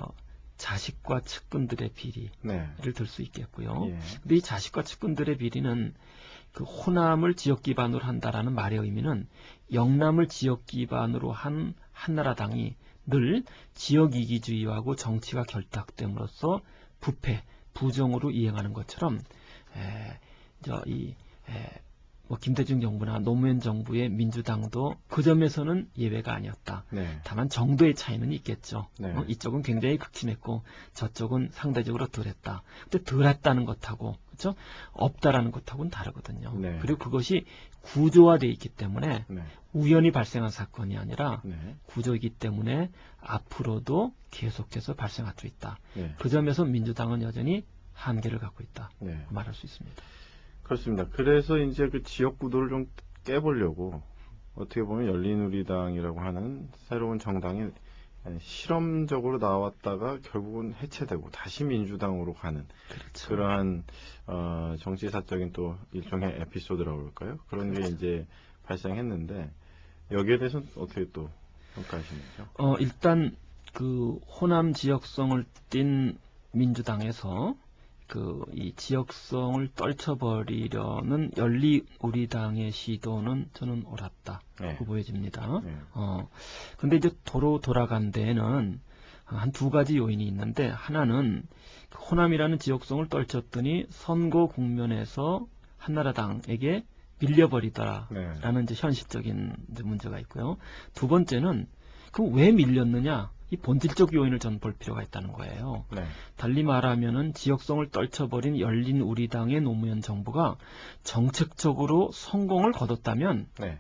S2: 자식과 측근들의 비리를
S1: 네.
S2: 들 수 있겠고요.
S1: 예.
S2: 근데 이 자식과 측근들의 비리는 그 호남을 지역 기반으로 한다라는 말의 의미는 영남을 지역 기반으로 한 한나라당이 늘 지역 이기주의하고 정치가 결탁됨으로써 부패, 부정으로 이행하는 것처럼 뭐 김대중 정부나 노무현 정부의 민주당도 그 점에서는 예외가 아니었다.
S1: 네.
S2: 다만 정도의 차이는 있겠죠.
S1: 네.
S2: 이쪽은 굉장히 극심했고 저쪽은 상대적으로 덜했다. 근데 덜했다는 것하고 그렇죠? 없다라는 것하고는 다르거든요.
S1: 네.
S2: 그리고 그것이 구조화되어 있기 때문에
S1: 네.
S2: 우연히 발생한 사건이 아니라
S1: 네.
S2: 구조이기 때문에 앞으로도 계속해서 발생할 수 있다.
S1: 네.
S2: 그 점에서 민주당은 여전히 한계를 갖고 있다.
S1: 네.
S2: 말할 수 있습니다.
S1: 그렇습니다. 그래서 이제 그 지역 구도를 좀 깨보려고 어떻게 보면 열린우리당이라고 하는 새로운 정당이 실험적으로 나왔다가 결국은 해체되고 다시 민주당으로 가는
S2: 그렇죠.
S1: 그러한 정치사적인 또 일종의 에피소드라고 그럴까요? 그런 게
S2: 그렇죠.
S1: 이제 발생했는데 여기에 대해서는 어떻게 또 평가하시는지요?
S2: 일단 그 호남 지역성을 띈 민주당에서 이 지역성을 떨쳐버리려는 열린우리당의 시도는 저는 옳았다고
S1: 네.
S2: 보여집니다.
S1: 네.
S2: 근데 이제 도로 돌아간 데에는 한 두 가지 요인이 있는데 하나는 호남이라는 지역성을 떨쳤더니 선거 국면에서 한나라당에게 밀려버리더라라는
S1: 네.
S2: 이제 현실적인 이제 문제가 있고요. 두 번째는 그럼 왜 밀렸느냐? 이 본질적 요인을 전 볼 필요가 있다는 거예요.
S1: 네.
S2: 달리 말하면은 지역성을 떨쳐버린 열린우리당의 노무현 정부가 정책적으로 성공을 거뒀다면
S1: 네.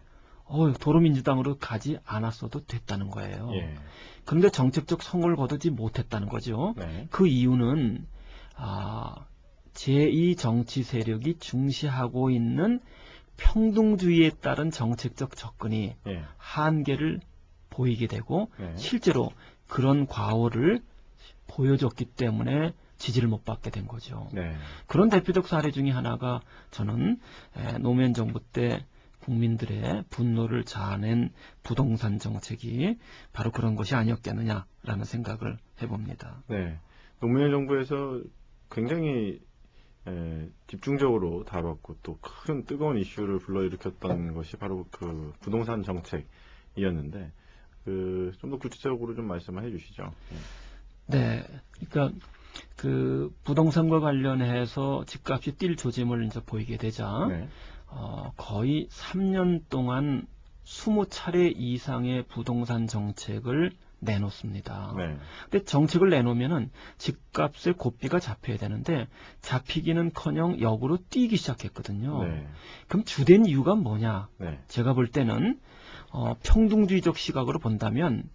S1: 도로민주당으로
S2: 가지 않았어도 됐다는 거예요.
S1: 예.
S2: 그런데 정책적 성공을 거두지 못했다는 거죠.
S1: 네.
S2: 그 이유는 제2 정치 세력이 중시하고 있는 평등주의에 따른 정책적 접근이
S1: 예.
S2: 한계를 보이게 되고
S1: 네.
S2: 실제로 그런 과오를 보여줬기 때문에 지지를 못 받게 된 거죠.
S1: 네.
S2: 그런 대표적 사례 중에 하나가 저는 노무현 정부 때 국민들의 분노를 자아낸 부동산 정책이 바로 그런 것이 아니었겠느냐라는 생각을 해봅니다.
S1: 네. 노무현 정부에서 굉장히 집중적으로 다뤘고 또 큰 뜨거운 이슈를 불러일으켰던 것이 바로 그 부동산 정책이었는데 좀 더 구체적으로 좀 말씀을 해주시죠.
S2: 네, 그러니까 그 부동산과 관련해서 집값이 뛸 조짐을 이제 보이게 되자
S1: 네.
S2: 거의 3년 동안 20차례 이상의 부동산 정책을 내놓습니다.
S1: 네.
S2: 근데 정책을 내놓으면은 집값의 고삐가 잡혀야 되는데 잡히기는커녕 역으로 뛰기 시작했거든요.
S1: 네.
S2: 그럼 주된 이유가 뭐냐?
S1: 네.
S2: 제가 볼 때는 평등주의적 시각으로 본다면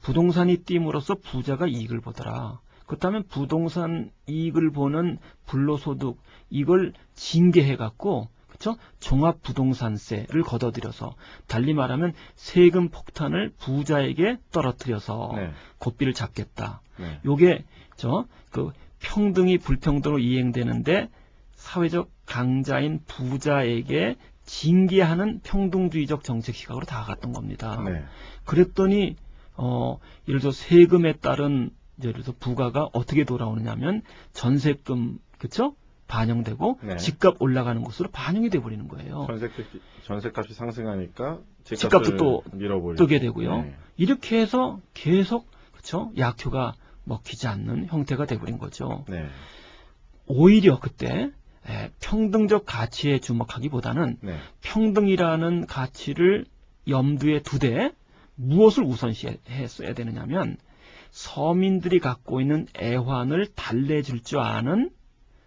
S2: 부동산이 띄므로써 부자가 이익을 보더라. 그렇다면 부동산 이익을 보는 불로소득 이걸 징계해갖고 그렇죠? 종합부동산세를 걷어들여서 달리 말하면 세금 폭탄을 부자에게 떨어뜨려서
S1: 네.
S2: 고삐를 잡겠다.
S1: 네.
S2: 요게 그 평등이 불평등으로 이행되는데 사회적 강자인 부자에게 징계하는 평등주의적 정책 시각으로 다가갔던 겁니다.
S1: 네.
S2: 그랬더니 예를 들어 세금에 따른 예를 들어 부가가 어떻게 돌아오느냐면 전세금 그쵸? 반영되고
S1: 네.
S2: 집값 올라가는 것으로 반영이 돼 버리는 거예요.
S1: 전세값이 상승하니까
S2: 집값도 또
S1: 밀어버리고
S2: 뜨게 되고요.
S1: 네.
S2: 이렇게 해서 계속 그쵸? 약효가 먹히지 않는 형태가 돼 버린 거죠.
S1: 네.
S2: 오히려 그때 평등적 가치에 주목하기보다는
S1: 네.
S2: 평등이라는 가치를 염두에 두되 무엇을 우선시했어야 되느냐면 서민들이 갖고 있는 애환을 달래줄 줄 아는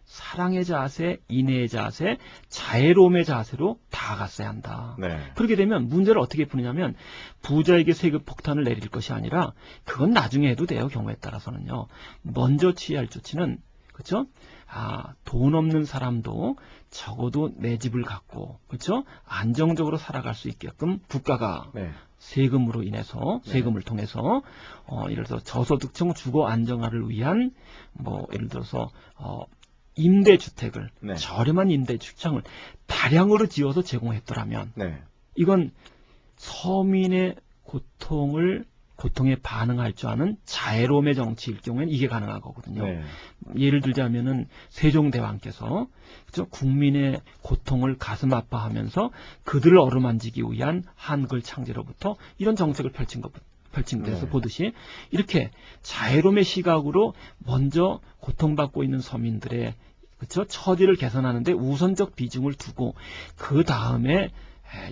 S2: 사랑의 자세, 인애의 자세, 자애로움의 자세로 다가갔어야 한다.
S1: 네.
S2: 그렇게 되면 문제를 어떻게 푸느냐면 부자에게 세금 폭탄을 내릴 것이 아니라 그건 나중에 해도 돼요. 경우에 따라서는요. 먼저 취할 조치는 그렇죠? 돈 없는 사람도 적어도 내 집을 갖고 그렇죠? 안정적으로 살아갈 수 있게끔 국가가
S1: 네.
S2: 세금으로 인해서 세금을 통해서 예를 들어 저소득층 주거 안정화를 위한 예를 들어서 임대주택을
S1: 네.
S2: 저렴한 임대주택을 다량으로 지어서 제공했더라면
S1: 네.
S2: 이건 서민의 고통에 반응할 줄 아는 자애로움의 정치일 경우에는 이게 가능한 거거든요.
S1: 네.
S2: 예를 들자면은 세종대왕께서 그죠? 국민의 고통을 가슴 아파하면서 그들을 어루만지기 위한 한글 창제로부터 이런 정책을 펼친 데서
S1: 네.
S2: 보듯이 이렇게 자애로움의 시각으로 먼저 고통받고 있는 서민들의 그쵸? 처지를 개선하는데 우선적 비중을 두고 그 다음에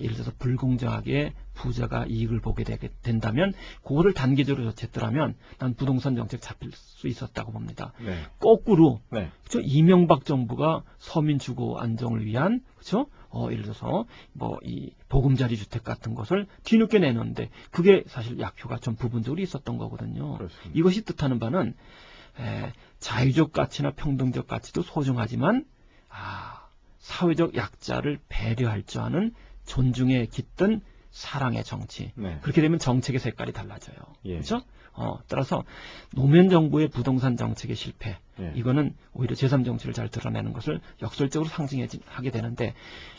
S2: 예를 들어서 불공정하게 부자가 이익을 보게 된다면 그거를 단계적으로 조치했더라면 난 부동산 정책 잡힐 수 있었다고 봅니다.
S1: 네.
S2: 거꾸로
S1: 네.
S2: 그쵸? 이명박 정부가 서민 주거 안정을 위한 그쵸? 예를 들어서 이 보금자리 주택 같은 것을 뒤늦게 내놓는데 그게 사실 약효가 좀 부분적으로 있었던 거거든요.
S1: 그렇습니다.
S2: 이것이 뜻하는 바는 자유적 가치나 평등적 가치도 소중하지만 사회적 약자를 배려할 줄 아는 존중에 깃든 사랑의 정치.
S1: 네.
S2: 그렇게 되면 정책의 색깔이 달라져요.
S1: 예.
S2: 그렇죠? 따라서 노무현 정부의 부동산 정책의 실패.
S1: 예.
S2: 이거는 오히려 제3정치를 잘 드러내는 것을 역설적으로 상징하게 되는데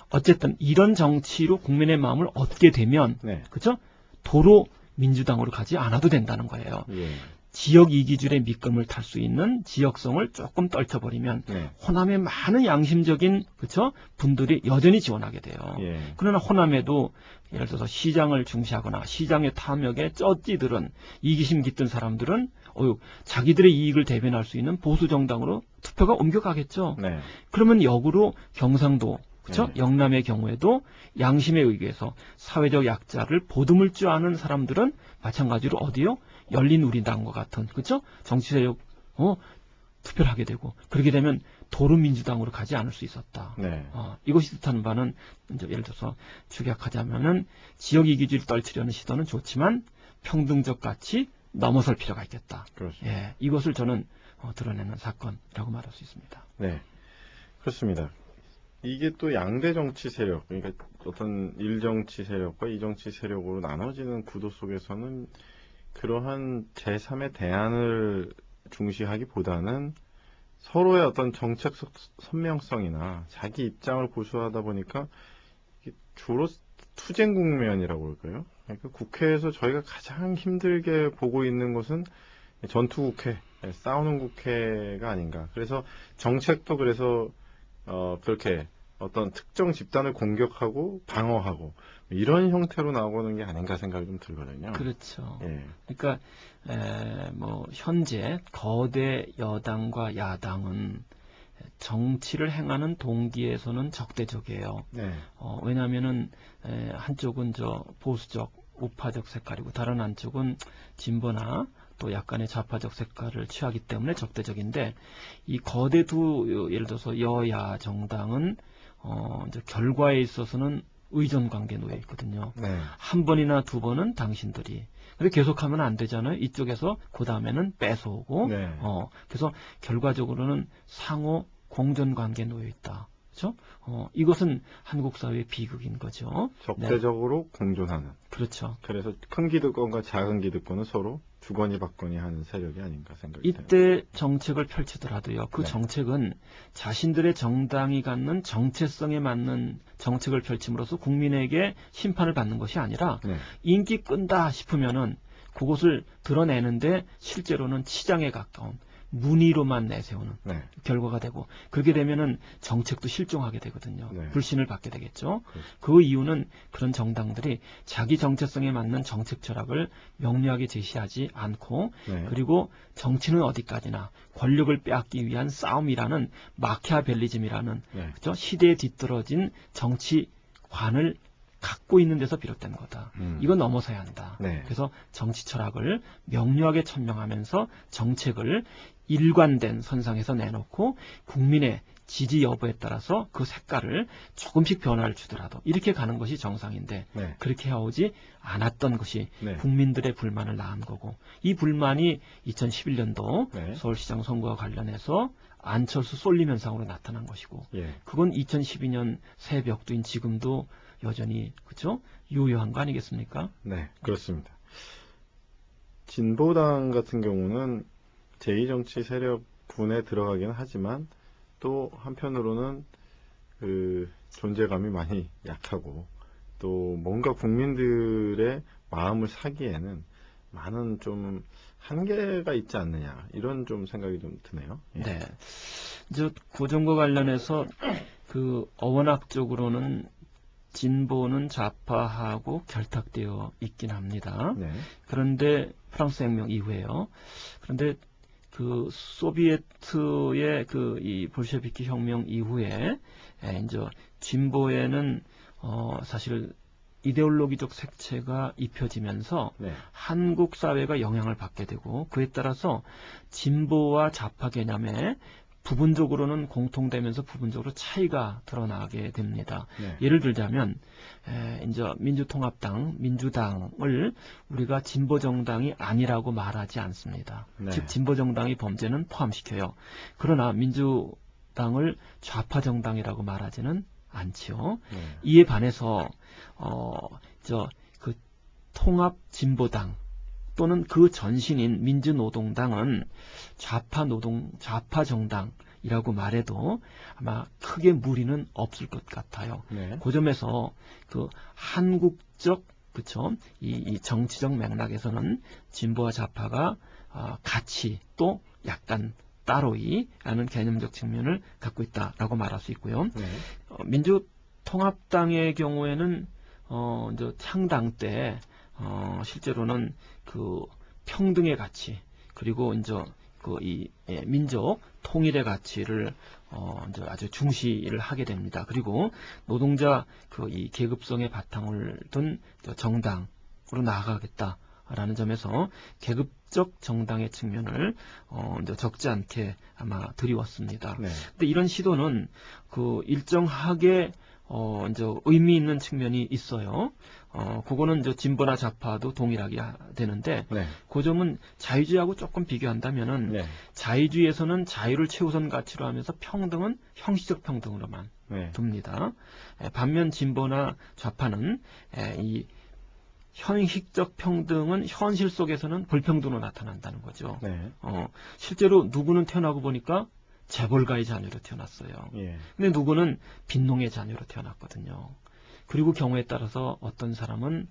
S2: 어쨌든 이런 정치로 국민의 마음을 얻게 되면
S1: 네.
S2: 그렇죠? 도로 민주당으로 가지 않아도 된다는 거예요.
S1: 예.
S2: 지역 이기줄의 미끄럼을 탈 수 있는 지역성을 조금 떨쳐버리면
S1: 네.
S2: 호남의 많은 양심적인 그쵸? 분들이 여전히 지원하게 돼요.
S1: 예.
S2: 그러나 호남에도 예를 들어서 시장을 중시하거나 시장의 탐욕에 쩌찌들은 이기심 깃든 사람들은 자기들의 이익을 대변할 수 있는 보수 정당으로 투표가 옮겨가겠죠.
S1: 네.
S2: 그러면 역으로 경상도 그렇죠?
S1: 네.
S2: 영남의 경우에도 양심에 의해서 사회적 약자를 보듬을 줄 아는 사람들은 마찬가지로 어디요? 열린우리당과 같은 그렇죠? 정치 세력 투표를 하게 되고 그렇게 되면 도루민주당으로 가지 않을 수 있었다.
S1: 네.
S2: 이것이 뜻하는 바는 이제 예를 들어서 축약하자면은 지역 이기주의를 떨치려는 시도는 좋지만 평등적 가치 넘어설 필요가 있겠다.
S1: 그렇습니다.
S2: 예, 이것을 저는 드러내는 사건이라고 말할 수 있습니다.
S1: 네. 그렇습니다. 이게 또 양대 정치 세력, 그러니까 어떤 일정치 세력과 이정치 세력으로 나눠지는 구도 속에서는 그러한 제3의 대안을 중시하기보다는 서로의 어떤 정책적 선명성이나 자기 입장을 고수하다 보니까 주로 투쟁 국면이라고 할까요? 그러니까 국회에서 저희가 가장 힘들게 보고 있는 것은 전투 국회, 싸우는 국회가 아닌가. 그래서 정책도 그래서 그렇게 어떤 특정 집단을 공격하고 방어하고 이런 형태로 나오는 게 아닌가 생각이 좀 들거든요.
S2: 그렇죠.
S1: 예.
S2: 그러니까 뭐 현재 거대 여당과 야당은 정치를 행하는 동기에서는 적대적이에요.
S1: 네.
S2: 왜냐하면은 한쪽은 저 보수적 우파적 색깔이고 다른 한쪽은 진보나 또 약간의 좌파적 색깔을 취하기 때문에 적대적인데 이 거대 두 예를 들어서 여야 정당은 이제 결과에 있어서는 의존 관계에 놓여 있거든요.
S1: 네.
S2: 한 번이나 두 번은 당신들이. 근데 계속하면 안 되잖아요. 이쪽에서 그 다음에는 뺏어오고.
S1: 네.
S2: 그래서 결과적으로는 상호 공존 관계에 놓여 있다. 그렇죠? 이것은 한국 사회의 비극인 거죠.
S1: 적대적으로 공존하는.
S2: 그렇죠.
S1: 그래서 큰 기득권과 작은 기득권은 서로 주거니 받거니 하는 세력이 아닌가 생각이 돼요.
S2: 이때 정책을 펼치더라도요. 그
S1: 네.
S2: 정책은 자신들의 정당이 갖는 정체성에 맞는 정책을 펼침으로써 국민에게 심판을 받는 것이 아니라
S1: 네.
S2: 인기 끈다 싶으면은 그것을 드러내는데 실제로는 치장에 가까운 문의로만 내세우는
S1: 네.
S2: 결과가 되고 그렇게 되면은 정책도 실종하게 되거든요.
S1: 네.
S2: 불신을 받게 되겠죠.
S1: 그렇죠.
S2: 그 이유는 그런 정당들이 자기 정체성에 맞는 정책 철학을 명료하게 제시하지 않고
S1: 네.
S2: 그리고 정치는 어디까지나 권력을 빼앗기 위한 싸움이라는 마키아벨리즘이라는
S1: 네.
S2: 그죠? 시대에 뒤떨어진 정치관을 갖고 있는 데서 비롯된 거다. 이건 넘어서야 한다.
S1: 네.
S2: 그래서 정치 철학을 명료하게 천명하면서 정책을 일관된 선상에서 내놓고 국민의 지지 여부에 따라서 그 색깔을 조금씩 변화를 주더라도 이렇게 가는 것이 정상인데
S1: 네.
S2: 그렇게 해오지 않았던 것이
S1: 네.
S2: 국민들의 불만을 낳은 거고 이 불만이 2011년도
S1: 네.
S2: 서울시장 선거와 관련해서 안철수 쏠림 현상으로 나타난 것이고
S1: 예.
S2: 그건 2012년 새벽두인 지금도 여전히 그렇죠? 유효한 거 아니겠습니까?
S1: 네, 그렇습니다. 진보당 같은 경우는 제2정치 세력군에 들어가기는 하지만 또 한편으로는 그 존재감이 많이 약하고 또 뭔가 국민들의 마음을 사기에는 많은 좀 한계가 있지 않느냐 이런 좀 생각이 좀 드네요. 예.
S2: 네. 이제 고정과 관련해서 그 어원학적으로는 진보는 좌파하고 결탁되어 있긴 합니다.
S1: 네.
S2: 그런데 프랑스 혁명 이후에요. 그런데 그 소비에트의 그 이 볼셰비키 혁명 이후에 이제 진보에는 사실 이데올로기적 색채가 입혀지면서
S1: 네.
S2: 한국 사회가 영향을 받게 되고 그에 따라서 진보와 좌파 개념에 부분적으로는 공통되면서 부분적으로 차이가 드러나게 됩니다.
S1: 네.
S2: 예를 들자면 이제 민주통합당, 민주당을 우리가 진보정당이 아니라고 말하지 않습니다.
S1: 네.
S2: 즉 진보정당의 범죄는 포함시켜요. 그러나 민주당을 좌파정당이라고 말하지는 않지요.
S1: 네.
S2: 이에 반해서 그 통합진보당 또는 그 전신인 민주노동당은 좌파 정당이라고 말해도 아마 크게 무리는 없을 것 같아요.
S1: 네.
S2: 그 점에서 그 한국적 그쵸 이 정치적 맥락에서는 진보와 좌파가 같이 또 약간 따로이라는 개념적 측면을 갖고 있다라고 말할 수 있고요.
S1: 네.
S2: 민주통합당의 경우에는 이제 창당 때 실제로는 그 평등의 가치 그리고 이제 민족 통일의 가치를 이제 아주 중시를 하게 됩니다. 그리고 노동자 이 계급성의 바탕을 둔 정당으로 나아가겠다라는 점에서 계급적 정당의 측면을 이제 적지 않게 아마 들이웠습니다.
S1: 네.
S2: 근데 이런 시도는 그 일정하게 이제 의미 있는 측면이 있어요. 그거는 이제 진보나 좌파도 동일하게 되는데,
S1: 네.
S2: 그 점은 자유주의하고 조금 비교한다면은,
S1: 네.
S2: 자유주의에서는 자유를 최우선 가치로 하면서 평등은 형식적 평등으로만
S1: 네.
S2: 둡니다. 반면 진보나 좌파는 이 형식적 평등은 현실 속에서는 불평등으로 나타난다는 거죠.
S1: 네.
S2: 실제로 누구는 태어나고 보니까 재벌가의 자녀로 태어났어요.
S1: 예.
S2: 근데 누구는 빈농의 자녀로 태어났거든요. 그리고 경우에 따라서 어떤 사람은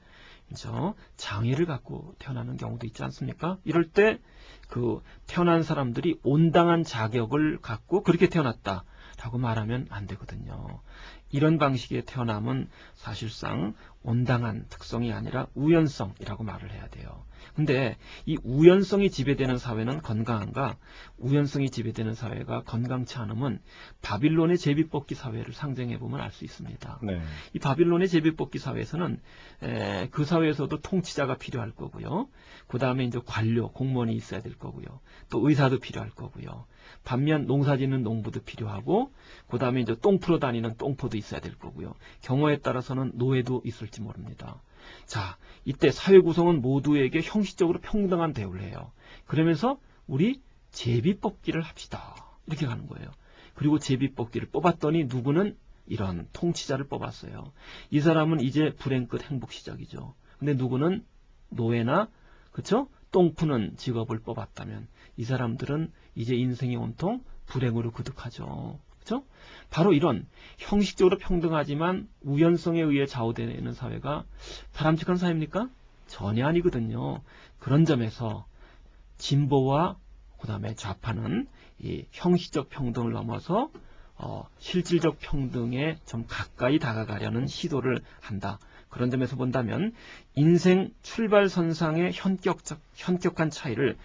S2: 장애를 갖고 태어나는 경우도 있지 않습니까? 이럴 때 그 태어난 사람들이 온당한 자격을 갖고 그렇게 태어났다라고 말하면 안 되거든요. 이런 방식의 태어남은 사실상 온당한 특성이 아니라 우연성이라고 말을 해야 돼요. 근데 이 우연성이 지배되는 사회는 건강한가? 우연성이 지배되는 사회가 건강치 않으면 바빌론의 제비뽑기 사회를 상정해 보면 알 수 있습니다.
S1: 네.
S2: 이 바빌론의 제비뽑기 사회에서는 그 사회에서도 통치자가 필요할 거고요. 그 다음에 이제 관료, 공무원이 있어야 될 거고요. 또 의사도 필요할 거고요. 반면 농사짓는 농부도 필요하고, 그 다음에 이제 똥 풀어 다니는 똥포도 있어야 될 거고요. 경우에 따라서는 노예도 있을지 모릅니다. 자, 이때 사회 구성은 모두에게 형식적으로 평등한 대우를 해요. 그러면서 우리 제비뽑기를 합시다. 이렇게 가는 거예요. 그리고 제비뽑기를 뽑았더니 누구는 이런 통치자를 뽑았어요. 이 사람은 이제 불행 끝 행복 시작이죠. 근데 누구는 노예나, 그쵸? 똥 푸는 직업을 뽑았다면 이 사람들은 이제 인생이 온통 불행으로 그득하죠. 그렇죠? 바로 이런 형식적으로 평등하지만 우연성에 의해 좌우되는 사회가 바람직한 사회입니까? 전혀 아니거든요. 그런 점에서 진보와 그 다음에 좌파는 이 형식적 평등을 넘어서 실질적 평등에 좀 가까이 다가가려는 시도를 한다. 그런 점에서 본다면 인생 출발선상의 현격한 차이를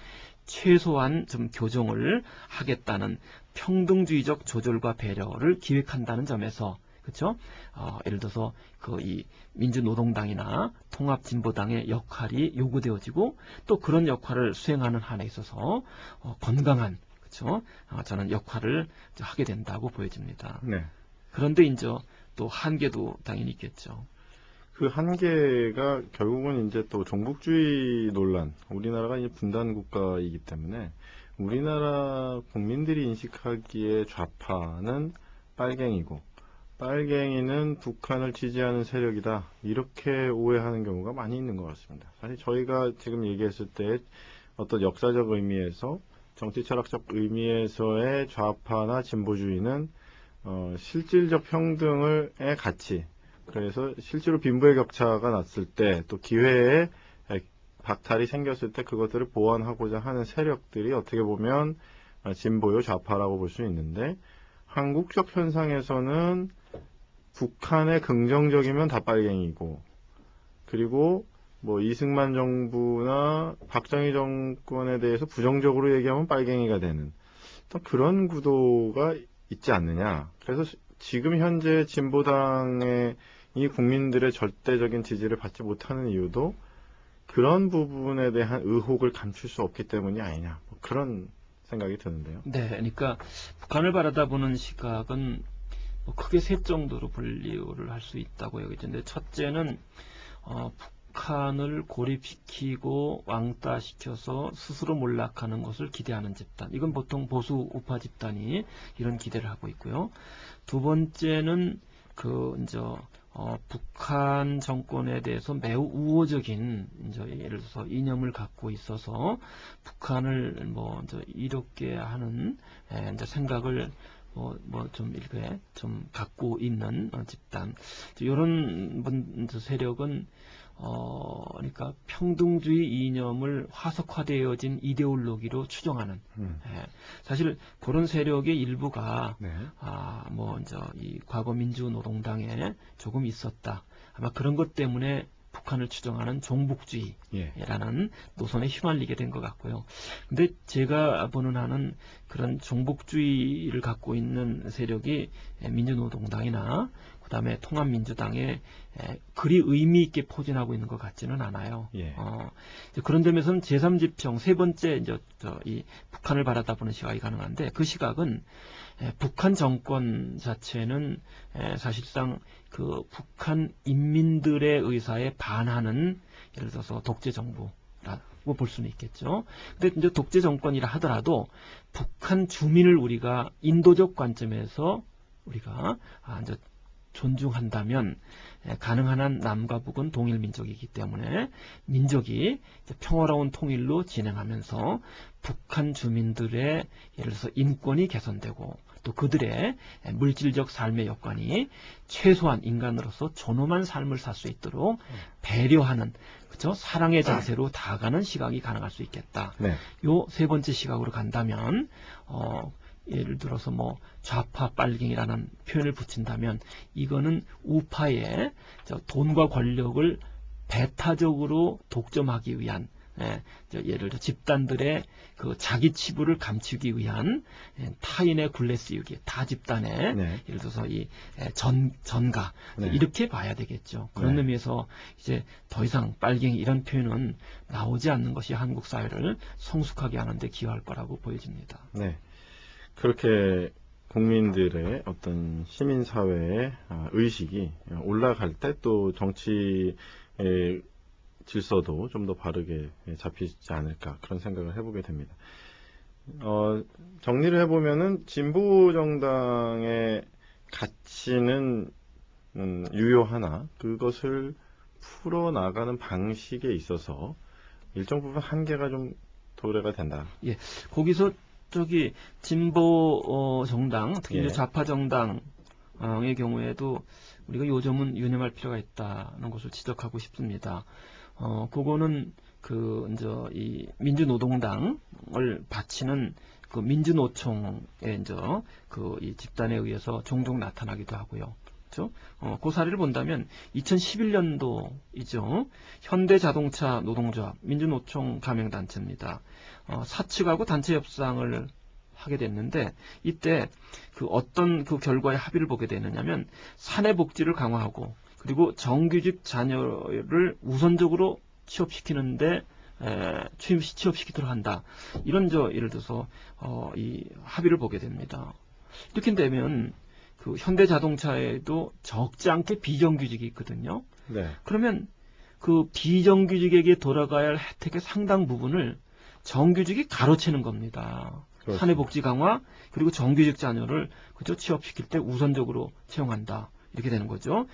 S2: 최소한 좀 교정을 하겠다는 평등주의적 조절과 배려를 기획한다는 점에서, 그렇죠? 예를 들어서 이 민주노동당이나 통합진보당의 역할이 요구되어지고 또 그런 역할을 수행하는 한에 있어서 건강한, 그렇죠? 저는 역할을 하게 된다고 보여집니다.
S1: 네.
S2: 그런데 이제 또 한계도 당연히 있겠죠.
S1: 그 한계가 결국은 이제 또 종북주의 논란, 우리나라가 이제 분단 국가이기 때문에 우리나라 국민들이 인식하기에 좌파는 빨갱이고 빨갱이는 북한을 지지하는 세력이다, 이렇게 오해하는 경우가 많이 있는 것 같습니다. 사실 저희가 지금 얘기했을 때 어떤 역사적 의미에서, 정치 철학적 의미에서의 좌파나 진보주의는 실질적 평등의 가치, 그래서 실제로 빈부의 격차가 났을 때, 또 기회에 박탈이 생겼을 때 그것들을 보완하고자 하는 세력들이 어떻게 보면 진보요 좌파라고 볼 수 있는데, 한국적 현상에서는 북한의 긍정적이면 다 빨갱이고, 그리고 뭐 이승만 정부나 박정희 정권에 대해서 부정적으로 얘기하면 빨갱이가 되는 그런 구도가 있지 않느냐. 그래서 지금 현재 진보당의 이 국민들의 절대적인 지지를 받지 못하는 이유도 그런 부분에 대한 의혹을 감출 수 없기 때문이 아니냐, 뭐 그런 생각이 드는데요.
S2: 네, 그러니까 북한을 바라다보는 시각은 뭐 크게 세 정도로 분류를 할 수 있다고 여겨지는데, 첫째는 북한을 고립시키고 왕따시켜서 스스로 몰락하는 것을 기대하는 집단. 이건 보통 보수 우파 집단이 이런 기대를 하고 있고요. 두 번째는 북한 정권에 대해서 매우 우호적인 예를 들어서 이념을 갖고 있어서 북한을 이롭게 하는 생각을 이렇게 좀 갖고 있는 집단. 이런 세력은 그러니까 평등주의 이념을 화석화되어진 이데올로기로 추정하는, 사실 그런 세력의 일부가
S1: 네.
S2: 이 과거 민주노동당에 조금 있었다. 아마 그런 것 때문에 북한을 추정하는 종북주의라는 노선에 휘말리게 된 것 같고요. 근데 제가 보는 한은 그런 종북주의를 갖고 있는 세력이 민주노동당이나 그 다음에 통합민주당에 그리 의미 있게 포진하고 있는 것 같지는 않아요.
S1: 예.
S2: 그런 점에서는 제3지평 세 번째 이 북한을 바라다보는 시각이 가능한데, 그 시각은 북한 정권 자체는 사실상 그 북한 인민들의 의사에 반하는, 예를 들어서 독재 정부라고 볼 수는 있겠죠. 근데 이제 독재 정권이라 하더라도 북한 주민을 우리가 인도적 관점에서 우리가 이제 존중한다면 가능한 한 남과 북은 동일 민족이기 때문에 민족이 평화로운 통일로 진행하면서 북한 주민들의 예를 들어서 인권이 개선되고 또 그들의 물질적 삶의 여건이 최소한 인간으로서 존엄한 삶을 살 수 있도록 배려하는, 그렇죠? 사랑의 자세로 다가가는 시각이 가능할 수 있겠다.
S1: 네.
S2: 요 세 번째 시각으로 간다면 예를 들어서 뭐 좌파 빨갱이라는 표현을 붙인다면 이거는 우파의 돈과 권력을 배타적으로 독점하기 위한 예를 들어 집단들의 그 자기 치부를 감추기 위한 타인의 굴레 씌우기, 타 집단의
S1: 네.
S2: 예를 들어서 이 전가
S1: 네.
S2: 이렇게 봐야 되겠죠. 그런
S1: 네.
S2: 의미에서 이제 더 이상 빨갱이 이런 표현은 나오지 않는 것이 한국 사회를 성숙하게 하는데 기여할 거라고 보여집니다.
S1: 네. 그렇게 국민들의 어떤 시민사회의 의식이 올라갈 때 또 정치의 질서도 좀 더 바르게 잡히지 않을까 그런 생각을 해보게 됩니다. 정리를 해보면은 진보 정당의 가치는 유효하나 그것을 풀어나가는 방식에 있어서 일정 부분 한계가 좀 도래가 된다.
S2: 예, 거기서 진보 정당, 특히
S1: 예.
S2: 이제 좌파 정당의 경우에도 우리가 요점은 유념할 필요가 있다는 것을 지적하고 싶습니다. 그거는 이 민주노동당을 바치는 그 민주노총의 이 집단에 의해서 종종 나타나기도 하고요. 그렇죠? 그 사례를 본다면 2011년도이죠. 현대자동차 노동조합 민주노총 가맹단체입니다. 사측하고 단체 협상을 하게 됐는데 이때 어떤 결과의 합의를 보게 되느냐면 사내 복지를 강화하고 그리고 정규직 자녀를 우선적으로 취업시키는데 취업시키도록 한다. 이런 예를 들어서 이 합의를 보게 됩니다. 이렇게 되면 현대자동차에도 적지 않게 비정규직이 있거든요.
S1: 네.
S2: 그러면 그 비정규직에게 돌아가야 할 혜택의 상당 부분을 정규직이 가로채는 겁니다.
S1: 그렇습니다.
S2: 사내복지 강화 그리고 정규직 자녀를 취업시킬 때 우선적으로 채용한다. 이렇게 되는 거죠.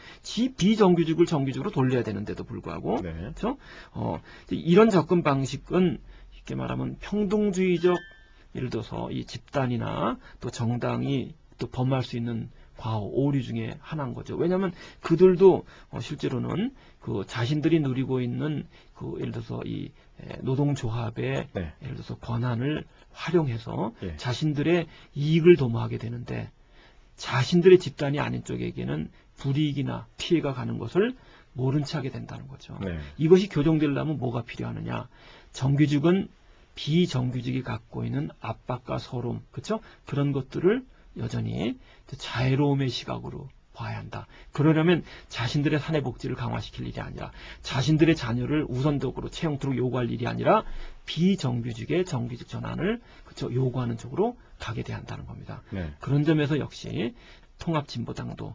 S2: 비정규직을 정규직으로 돌려야 되는데도 불구하고
S1: 네.
S2: 그렇죠? 이런 접근 방식은 이렇게 말하면 평등주의적 예를 들어서 이 집단이나 또 정당이 또 범할 수 있는 과오, 오류 중에 하나인 거죠. 왜냐하면 그들도 실제로는 자신들이 누리고 있는 예를 들어서 이 노동조합의
S1: 네.
S2: 예를 들어서 권한을 활용해서
S1: 예.
S2: 자신들의 이익을 도모하게 되는데 자신들의 집단이 아닌 쪽에게는 불이익이나 피해가 가는 것을 모른 채 하게 된다는 거죠.
S1: 네.
S2: 이것이 교정되려면 뭐가 필요하느냐? 정규직은 비정규직이 갖고 있는 압박과 서러움, 그렇죠? 그런 것들을 여전히 자애로움의 시각으로 봐야 한다. 그러려면 자신들의 사내 복지를 강화시킬 일이 아니라 자신들의 자녀를 우선적으로 채용토록 요구할 일이 아니라 비정규직의 정규직 전환을 요구하는 쪽으로 가게 돼야 한다는 겁니다.
S1: 네.
S2: 그런 점에서 역시 통합진보당도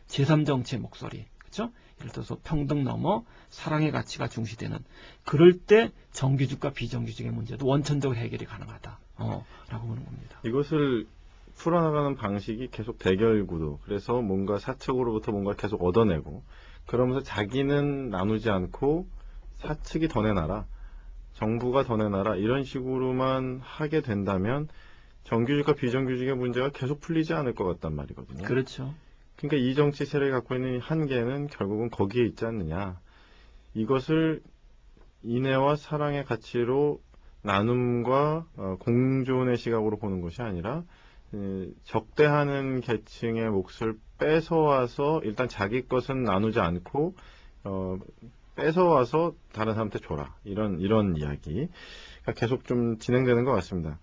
S2: 제3정치의 목소리, 그렇죠? 예를 들어서 평등 넘어 사랑의 가치가 중시되는 그럴 때 정규직과 비정규직의 문제도 원천적으로 해결이 가능하다. 라고 보는 겁니다.
S1: 이것을 풀어나가는 방식이 계속 대결 구도. 그래서 뭔가 사측으로부터 뭔가 계속 얻어내고 그러면서 자기는 나누지 않고 사측이 더 내놔라. 정부가 더 내놔라. 이런 식으로만 하게 된다면 정규직과 비정규직의 문제가 계속 풀리지 않을 것 같단 말이거든요.
S2: 그렇죠.
S1: 그러니까 이 정치 세력이 갖고 있는 한계는 결국은 거기에 있지 않느냐. 이것을 인애와 사랑의 가치로 나눔과 공존의 시각으로 보는 것이 아니라 적대하는 계층의 몫을 뺏어와서 일단 자기 것은 나누지 않고 뺏어와서 다른 사람한테 줘라. 이런 이야기가 계속 좀 진행되는 것 같습니다.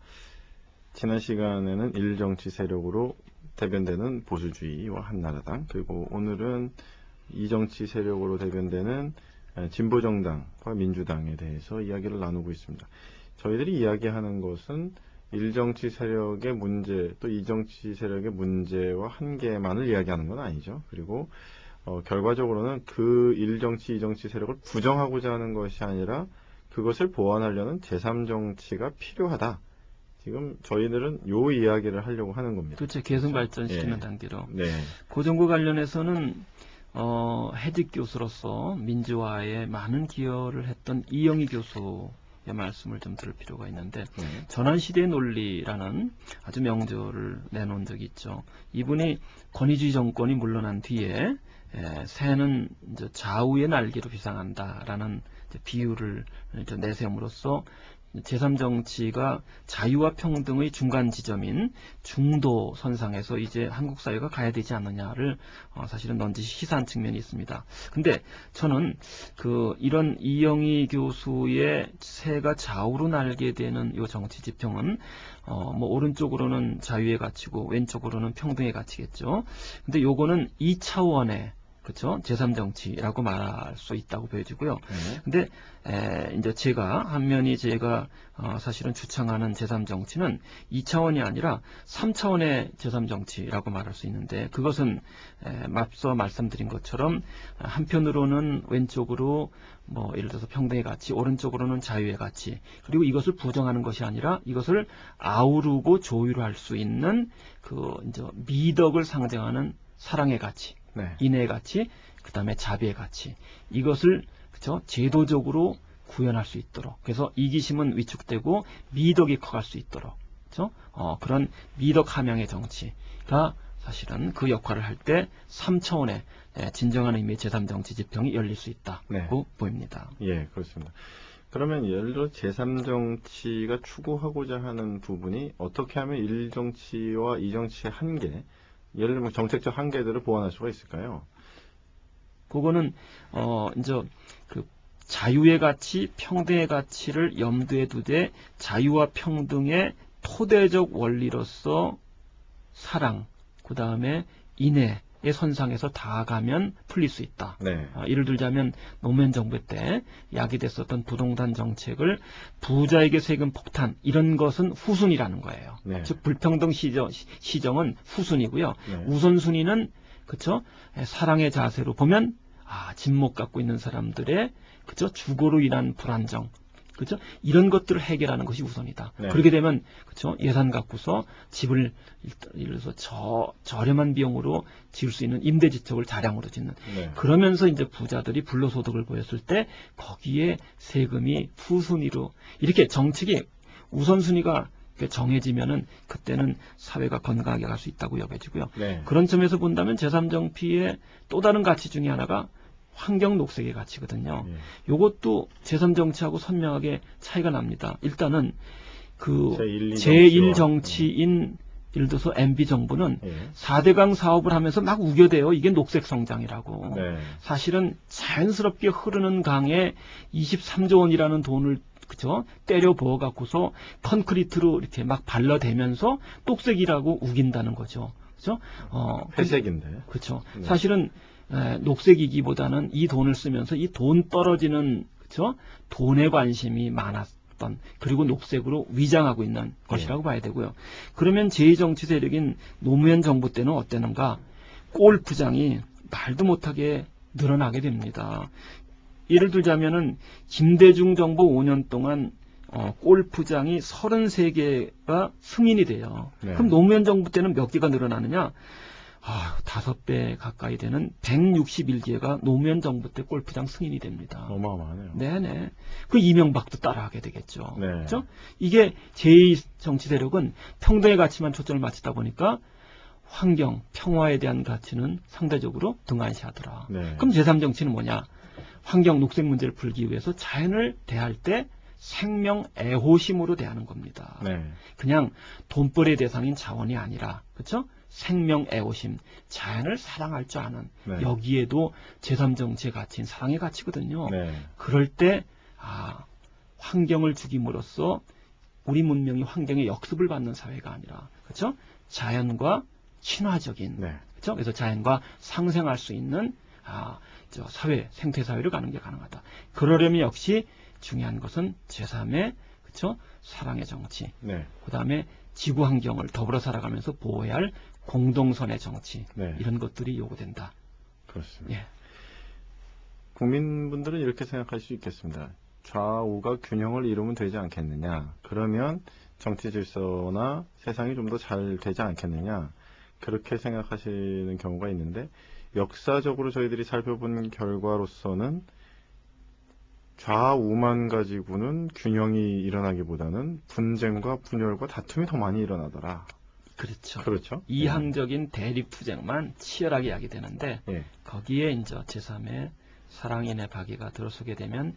S1: 지난 시간에는 일정치 세력으로 대변되는 보수주의와 한나라당, 그리고 오늘은 이정치 세력으로 대변되는 진보정당과 민주당에 대해서 이야기를 나누고 있습니다. 저희들이 이야기하는 것은 일정치 세력의 문제, 또 이정치 세력의 문제와 한계만을 이야기하는 건 아니죠. 그리고 결과적으로는 그 일정치, 이정치 세력을 부정하고자 하는 것이 아니라 그것을 보완하려는 제3정치가 필요하다. 지금 저희들은 요 이야기를 하려고 하는 겁니다.
S2: 그렇죠. 계승 발전시키는
S1: 네.
S2: 단계로.
S1: 네.
S2: 그 정부 관련해서는 해직 교수로서 민주화에 많은 기여를 했던 이영희 교수의 말씀을 좀 들을 필요가 있는데
S1: 네.
S2: 전환시대의 논리라는 아주 명저를 내놓은 적이 있죠. 이분이 권위주의 정권이 물러난 뒤에 새는 이제 좌우의 날개로 비상한다라는 비유를 내세움으로써 제3정치가 자유와 평등의 중간 지점인 중도 선상에서 이제 한국 사회가 가야 되지 않느냐를 사실은 넌지시 시사한 측면이 있습니다. 근데 저는 이런 이영희 교수의 새가 좌우로 날게 되는 이 정치 지평은 뭐 오른쪽으로는 자유의 가치고 왼쪽으로는 평등의 가치겠죠. 근데 요거는 2차원의 그렇죠? 제3정치라고 말할 수 있다고 보여지고요. 근데 이제 제가 사실은 주창하는 제3정치는 2차원이 아니라 3차원의 제3정치라고 말할 수 있는데 그것은 앞서 말씀드린 것처럼 한편으로는 왼쪽으로 뭐 예를 들어서 평등의 가치, 오른쪽으로는 자유의 가치, 그리고 이것을 부정하는 것이 아니라 이것을 아우르고 조율할 수 있는 이제 미덕을 상징하는 사랑의 가치.
S1: 네.
S2: 인의 가치, 그 다음에 자비의 가치, 이것을 그쵸 제도적으로 구현할 수 있도록, 그래서 이기심은 위축되고 미덕이 커갈 수 있도록, 그쵸? 그런 미덕 함양의 정치가 사실은 그 역할을 할 때 3차원의 진정한 의미의 제3정치 지평이 열릴 수 있다고
S1: 네.
S2: 보입니다.
S1: 예, 그렇습니다. 그러면 예를 들어 제3정치가 추구하고자 하는 부분이 어떻게 하면 1정치와 2정치의 한계, 예를 들면 정책적 한계들을 보완할 수가 있을까요?
S2: 그거는 이제 자유의 가치, 평등의 가치를 염두에 두되 자유와 평등의 토대적 원리로서 사랑, 그 다음에 인애의 선상에서 닿아가면 풀릴 수 있다.
S1: 네.
S2: 예를 들자면 노무현 정부 때 야기됐었던 부동산 정책을 부자에게 세금 폭탄, 이런 것은 후순위라는 거예요.
S1: 네.
S2: 즉 불평등 시정은 후순위고요.
S1: 네.
S2: 우선순위는 그쵸? 사랑의 자세로 보면 집 못 갖고 있는 사람들의 그쵸? 주거로 인한 불안정, 그죠? 이런 것들을 해결하는 것이 우선이다.
S1: 네.
S2: 그렇게 되면 그죠? 예산 갖고서 집을 예를 들어서 저렴한 비용으로 지을 수 있는 임대주택을 다량으로 짓는.
S1: 네.
S2: 그러면서 이제 부자들이 불로소득을 보였을 때 거기에 세금이 후순위로 이렇게 정책이 우선순위가 정해지면은 그때는 사회가 건강하게 갈 수 있다고 여겨지고요.
S1: 네.
S2: 그런 점에서 본다면 제3정피의 또 다른 가치 중에 하나가 환경 녹색의 가치거든요. 요것도 제3정치하고 선명하게 차이가 납니다. 일단은 제1정치인 예를 들어서 MB 정부는 4대강 사업을 하면서 막 우겨대요. 이게 녹색 성장이라고.
S1: 네.
S2: 사실은 자연스럽게 흐르는 강에 23조 원이라는 돈을 그죠? 때려 부어 갖고서 콘크리트로 이렇게 막 발라대면서 녹색이라고 우긴다는 거죠. 그죠?
S1: 회색인데.
S2: 그렇죠.
S1: 네.
S2: 사실은 녹색이기보다는 이 돈을 쓰면서 이 돈 떨어지는 그죠? 돈에 관심이 많았던, 그리고 녹색으로 위장하고 있는 것이라고 봐야 되고요. 그러면 제2정치 세력인 노무현 정부 때는 어땠는가? 골프장이 말도 못하게 늘어나게 됩니다. 예를 들자면은 김대중 정부 5년 동안 골프장이 33개가 승인이 돼요.
S1: 네.
S2: 그럼 노무현 정부 때는 몇 개가 늘어나느냐? 5배 가까이 되는 161개가 노무현 정부 때 골프장 승인이 됩니다.
S1: 어마어마하네요.
S2: 네네. 그 이명박도 따라하게 되겠죠.
S1: 네.
S2: 그렇죠? 이게 제2정치 세력은 평등의 가치만 초점을 맞추다 보니까 환경, 평화에 대한 가치는 상대적으로 등한시하더라.
S1: 네.
S2: 그럼 제3정치는 뭐냐? 환경, 녹색 문제를 풀기 위해서 자연을 대할 때 생명 애호심으로 대하는 겁니다.
S1: 네.
S2: 그냥 돈벌이의 대상인 자원이 아니라, 그렇죠? 생명 애호심, 자연을 사랑할 줄 아는,
S1: 네.
S2: 여기에도 제3정치의 가치인 사랑의 가치거든요.
S1: 네.
S2: 그럴 때 환경을 죽임으로써 우리 문명이 환경의 역습을 받는 사회가 아니라, 그렇죠? 자연과 친화적인,
S1: 네.
S2: 그렇죠? 그래서 자연과 상생할 수 있는 사회, 생태 사회를 가는 게 가능하다. 그러려면 역시 중요한 것은 제3의 그렇죠? 사랑의 정치.
S1: 네.
S2: 그다음에 지구 환경을 더불어 살아가면서 보호해야 할 공동선의 정치.
S1: 네.
S2: 이런 것들이 요구된다.
S1: 그렇습니다.
S2: 예.
S1: 국민분들은 이렇게 생각할 수 있겠습니다. 좌우가 균형을 이루면 되지 않겠느냐. 그러면 정치 질서나 세상이 좀 더 잘 되지 않겠느냐. 그렇게 생각하시는 경우가 있는데, 역사적으로 저희들이 살펴본 결과로서는 좌우만 가지고는 균형이 일어나기보다는 분쟁과 분열과 다툼이 더 많이 일어나더라.
S2: 그렇죠.
S1: 그렇죠.
S2: 이항적인 대립투쟁만 치열하게 야기되는데
S1: 예.
S2: 거기에 이제 제3의 사랑인의 박이가 들어서게 되면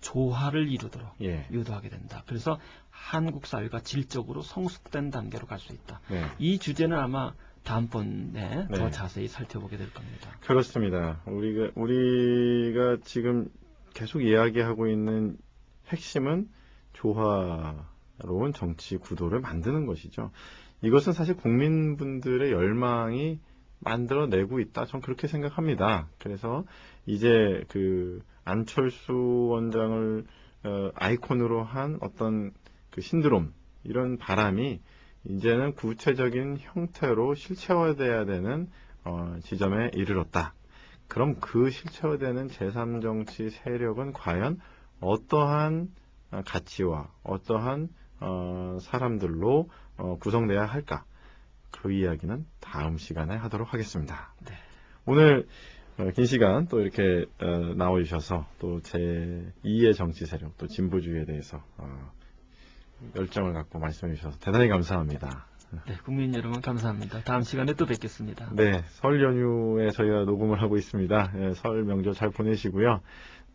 S2: 조화를 이루도록
S1: 예.
S2: 유도하게 된다. 그래서 한국 사회가 질적으로 성숙된 단계로 갈 수 있다.
S1: 네.
S2: 이 주제는 아마 다음번에 더
S1: 네.
S2: 자세히 살펴보게 될 겁니다.
S1: 그렇습니다. 우리가 지금 계속 이야기하고 있는 핵심은 조화로운 정치 구도를 만드는 것이죠. 이것은 사실 국민분들의 열망이 만들어내고 있다. 전 그렇게 생각합니다. 그래서 이제 그 안철수 원장을 아이콘으로 한 어떤 그 신드롬, 이런 바람이 이제는 구체적인 형태로 실체화돼야 되는 지점에 이르렀다. 그럼 그 실체화되는 제3정치 세력은 과연 어떠한 가치와 어떠한 사람들로 구성돼야 할까? 그 이야기는 다음 시간에 하도록 하겠습니다.
S2: 네.
S1: 오늘 긴 시간 또 이렇게 나와주셔서 또 제2의 정치 세력, 또 진보주의에 대해서 열정을 갖고 말씀해 주셔서 대단히 감사합니다.
S2: 네, 국민 여러분 감사합니다. 다음 시간에 또 뵙겠습니다.
S1: 네, 설 연휴에 저희가 녹음을 하고 있습니다. 예, 설 명절 잘 보내시고요.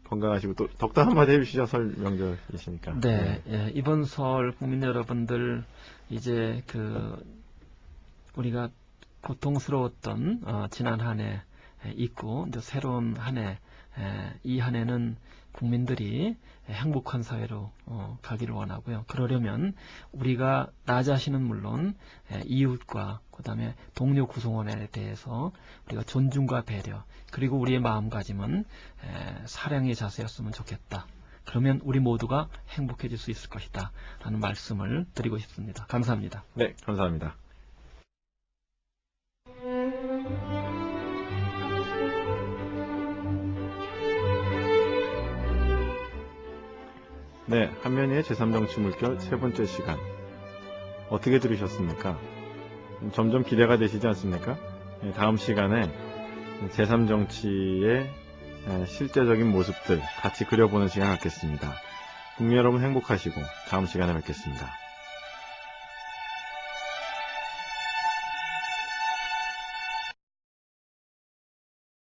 S1: 건강하시고 또 덕담 한마디 해주시죠. 설 명절이시니까.
S2: 네, 예, 이번 설 국민 여러분들 이제 우리가 고통스러웠던 지난 한 해 있고 이제 새로운 한 해, 이 한 해는 국민들이 행복한 사회로 가기를 원하고요. 그러려면 우리가 나 자신은 물론 이웃과 그다음에 동료 구성원에 대해서 우리가 존중과 배려, 그리고 우리의 마음가짐은 사랑의 자세였으면 좋겠다. 그러면 우리 모두가 행복해질 수 있을 것이다 라는 말씀을 드리고 싶습니다. 감사합니다.
S1: 네, 감사합니다. 네, 한면희의 제3정치 물결 세 번째 시간. 어떻게 들으셨습니까? 점점 기대가 되시지 않습니까? 다음 시간에 제3정치의 실제적인 모습들 같이 그려보는 시간 갖겠습니다. 국민 여러분 행복하시고 다음 시간에 뵙겠습니다.